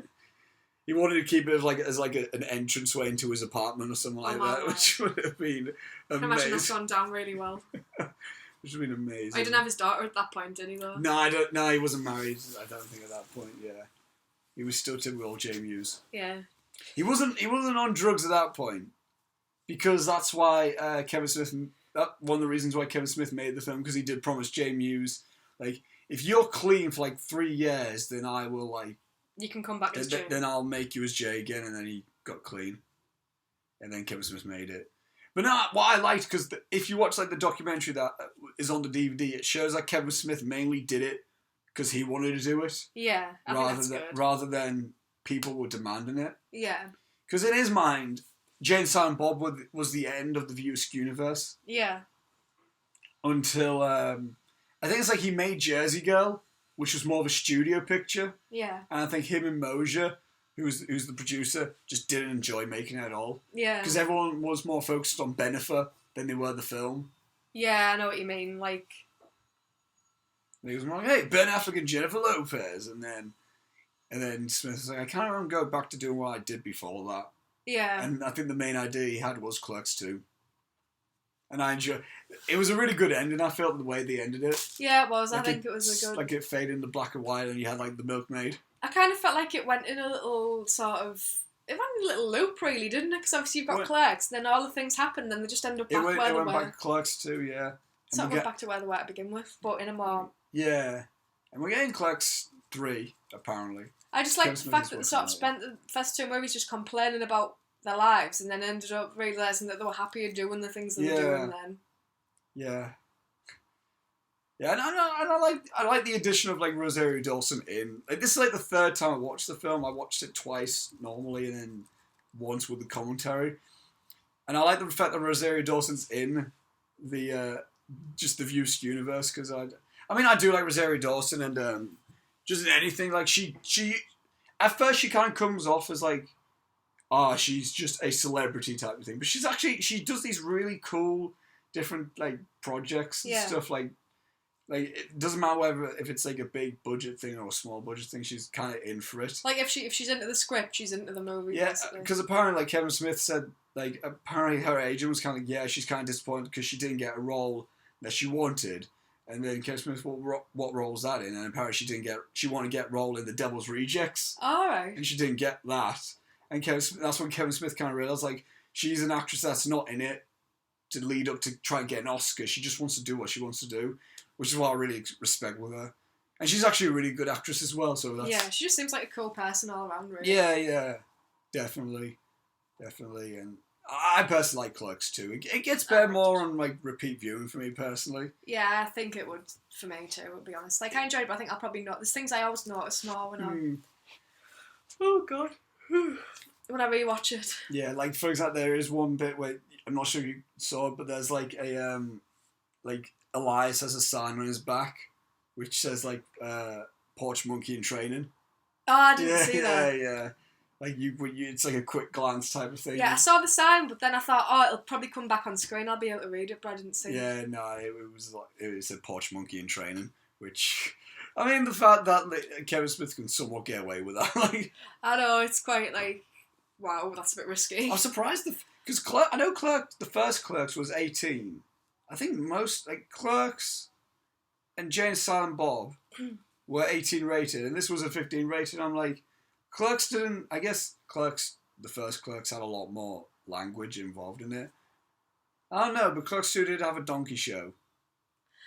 he wanted to keep it as an entranceway into his apartment or something like that, which would have been amazing. I can imagine that's gone down really well. Which would have been amazing. He didn't have his daughter at that point, did he, though? No, he wasn't married, I don't think, at that point, yeah. He was still typical Jay Muse. Yeah. He wasn't on drugs at that point. Because that's why Kevin Smith... one of the reasons why Kevin Smith made the film, because he did promise Jay Muse, like, if you're clean for, 3 years, then I will, You can come back as Jay. Then I'll make you as Jay again, and then he got clean. And then Kevin Smith made it. But no, what I liked, because if you watch, the documentary that is on the DVD, it shows that Kevin Smith mainly did it because he wanted to do it. Yeah, I think that's good. Rather than people were demanding it. Yeah. Because in his mind, Jay and Silent Bob was the end of the View Askew universe. Yeah. Until, I think it's like he made Jersey Girl, which was more of a studio picture. Yeah. And I think him and Mosier, who's the producer, just didn't enjoy making it at all. Yeah. Because everyone was more focused on Bennifer than they were the film. Yeah, I know what you mean. Like... And he was like, hey, Ben Affleck and Jennifer Lopez. And then Smith was like, I can't remember go back to doing what I did before that. Yeah. And I think the main idea he had was Clerks II. And I enjoyed it. Was a really good ending, I felt, the way they ended it. Yeah, it was. Like I think it was a good... Like it faded into black and white and you had like the milkmaid. I kind of felt like it went in a little sort of... It went in a little loop, really, didn't it? Because obviously you've got Clerks, then all the things happen, then they just end up back where they were. It went back to Clerks II, yeah. So it went back to where they were to begin with, but in a more... Yeah. And we're getting Clerks 3, apparently. I just like the fact that they sort of spent the first 2 movies just complaining about their lives and then ended up realising that they were happier doing the things they were doing then. Yeah. Yeah, and I like the addition of like Rosario Dawson in. Like, this is like the 3rd time I watched the film. I watched it twice normally and then once with the commentary. And I like the fact that Rosario Dawson's in the just the View Askew universe because I do like Rosario Dawson and just in anything like she at first she kind of comes off as like she's just a celebrity type of thing, but she does these really cool different like projects and stuff like it doesn't matter if it's like a big budget thing or a small budget thing, she's kind of in for it. Like if she's into the script, she's into the movie. Yeah, because apparently like Kevin Smith said like apparently her agent was kind of like, she's kind of disappointed because she didn't get a role that she wanted. And then Kevin Smith, what role was that in? And apparently she wanted to get role in The Devil's Rejects. All right. And she didn't get that. And that's when Kevin Smith kind of realised, like, she's an actress that's not in it to lead up to try and get an Oscar. She just wants to do what she wants to do, which is what I really respect with her. And she's actually a really good actress as well. So that's... Yeah, she just seems like a cool person all around, really. Yeah. Definitely. And I personally like Clerks too. It gets better more on like repeat viewing for me personally. Yeah, I think it would for me too. To be honest, like I enjoyed it, but I think I'll probably not. There's things I always notice more when I'm. Oh God. When I rewatch it. Yeah, like for example, there is one bit where I'm not sure if you saw it, but there's like a like Elias has a sign on his back which says like porch monkey in training. Oh, I didn't see that. Yeah. Like it's like a quick glance type of thing. Yeah, I saw the sign, but then I thought, it'll probably come back on screen. I'll be able to read it, but I didn't see it. Yeah, no, it said porch monkey in training, which I mean the fact that Kevin Smith can somewhat get away with that, like I know it's quite like wow, that's a bit risky. I'm surprised because I know the first Clerks was 18. I think most like Clerks and Jay and Silent Bob were 18 rated, and this was a 15 rated. I'm like. Clerks didn't... I guess the first Clerks had a lot more language involved in it. I don't know, but Clerks 2 did have a donkey show.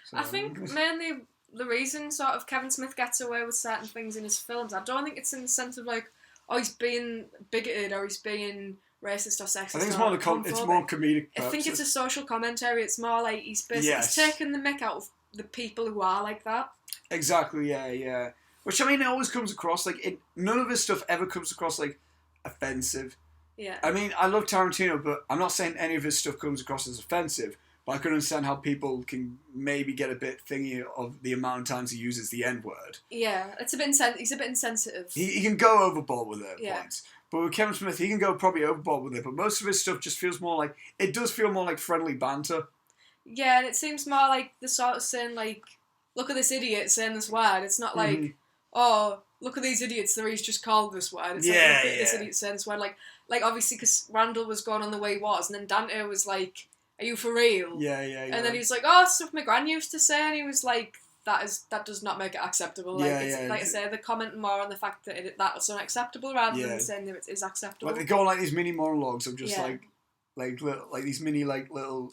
So. I think mainly the reason sort of Kevin Smith gets away with certain things in his films, I don't think it's in the sense of like, he's being bigoted or he's being racist or sexist. I think it's more comedic purposes. I think it's a social commentary. It's more like he's basically he's taking the mick out of the people who are like that. Exactly, yeah. Which, I mean, it always comes across, like, none of his stuff ever comes across, like, offensive. Yeah. I mean, I love Tarantino, but I'm not saying any of his stuff comes across as offensive, but I can understand how people can maybe get a bit thingy of the amount of times he uses the N-word. Yeah, he's a bit insensitive. He can go overboard with it at points. But with Kevin Smith, he can go probably overboard with it, but most of his stuff just feels more like, it does feel more like friendly banter. Yeah, and it seems more like the sort of saying, like, look at this idiot saying this word. It's not like... Oh, look at these idiots, he's just called this word. It's like, look at this idiot saying this word. Like obviously, because Randall was going on the way he was, and then Dante was like, are you for real? Yeah. And then he was like, oh, stuff my gran used to say, and he was like, that does not make it acceptable. Like I say, they're commenting more on the fact that that's unacceptable rather than saying that it is acceptable. Like, they go on like these mini monologues of just like these mini little...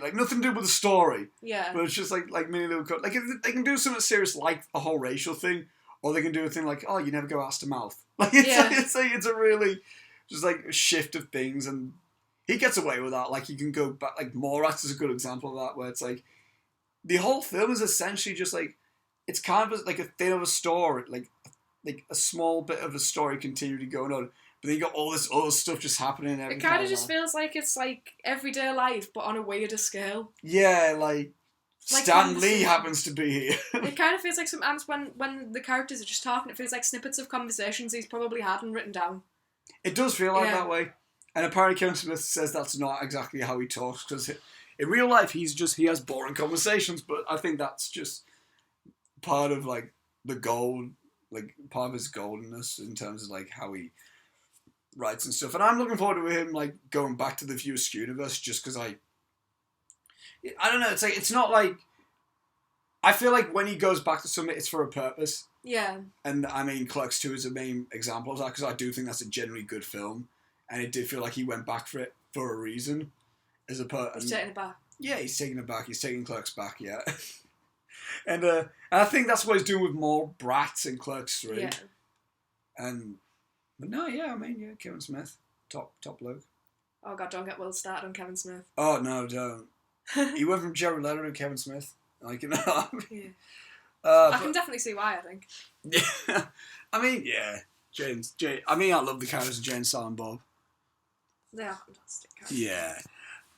like nothing to do with the story. Yeah. But it's just like mini little like they can do something serious like a whole racial thing, or they can do a thing like, oh, you never go ass to mouth. Like it's a really just like a shift of things, and he gets away with that. Like you can go back, like Morat is a good example of that, where it's like the whole film is essentially just like it's kind of like a thing of a story, like a small bit of a story continually going on. But then you got all this other stuff just happening. It kind of just feels like it's like everyday life, but on a weirder scale. Yeah, like Stan Lee happens to be here. It kind of feels like sometimes when the characters are just talking, it feels like snippets of conversations he's probably had and written down. It does feel like that way. And apparently Kevin Smith says that's not exactly how he talks, because in real life he has boring conversations, but I think that's just part of like the gold, like part of his goldenness in terms of like how he writes and stuff. And I'm looking forward to him like going back to the View Askew universe, just because I don't know, it's not like, I feel like when he goes back to something, it's for a purpose. Yeah. And I mean, Clerks II is a main example of that, because I do think that's a generally good film, and it did feel like he went back for it for a reason. He's taking it back. Yeah, he's taking it back. He's taking Clerks back, yeah. and I think that's what he's doing with more brats in Clerks 3. Yeah. But no, yeah, I mean, yeah, Kevin Smith, top bloke. Oh God, don't get well started on Kevin Smith. Oh no, don't. He went from Jared Leto to Kevin Smith. Like, you know. Yeah. I can definitely see why, I think. Yeah. I mean, yeah. I love the characters of Jane, Silent and Bob. They are fantastic characters. Yeah.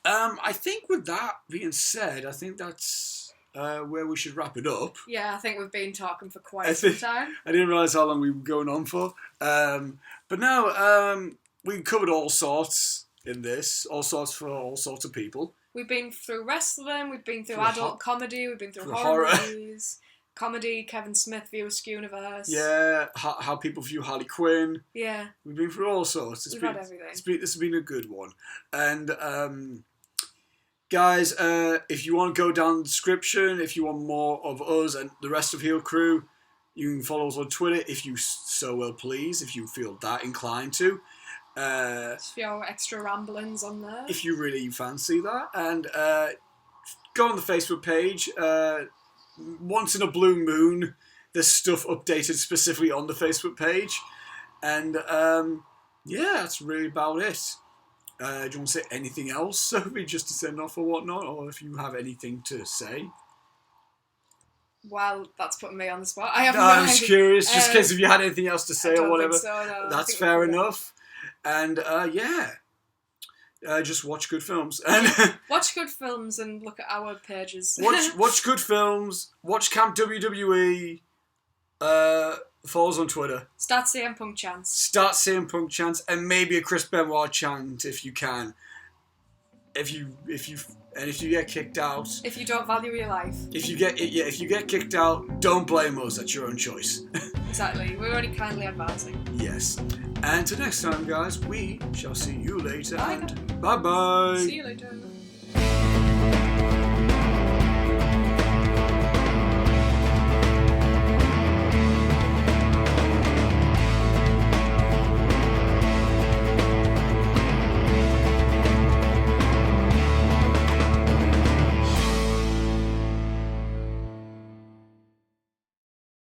I think with that being said, I think that's where we should wrap it up. Yeah, I think we've been talking for quite some time. I didn't realise how long we were going on for. But no, we covered all sorts in this. All sorts for all sorts of people. We've been through wrestling, we've been through adult comedy, we've been through horror movies, comedy, Kevin Smith, View Askew universe. Yeah, how people view Harley Quinn. Yeah. We've been through all sorts. We've had everything. This has been a good one. And, guys, if you want to go down the description, if you want more of us and the rest of Heel Crew, you can follow us on Twitter if you so will please, if you feel that inclined to. Just for your extra ramblings on there. If you really fancy that. And go on the Facebook page. Once in a blue moon, there's stuff updated specifically on the Facebook page. And yeah, that's really about it. Do you want to say anything else, Sophie, just to send off or whatnot? Or if you have anything to say? Well, that's putting me on the spot. I have I'm just curious, just in case if you had anything else to say or whatever. So, no, that's fair enough. And yeah, just watch good films. And watch good films and look at our pages. watch good films. Watch Camp WWE. Follow us on Twitter. Start CM Punk chants. Start CM Punk chants, and maybe a Chris Benoit chant if you can. If you get kicked out. If you don't value your life. If you get kicked out, don't blame us. That's your own choice. Exactly. We're only kindly advising. Yes. And till next time, guys, we shall see you later. Bye. And bye-bye. See you later.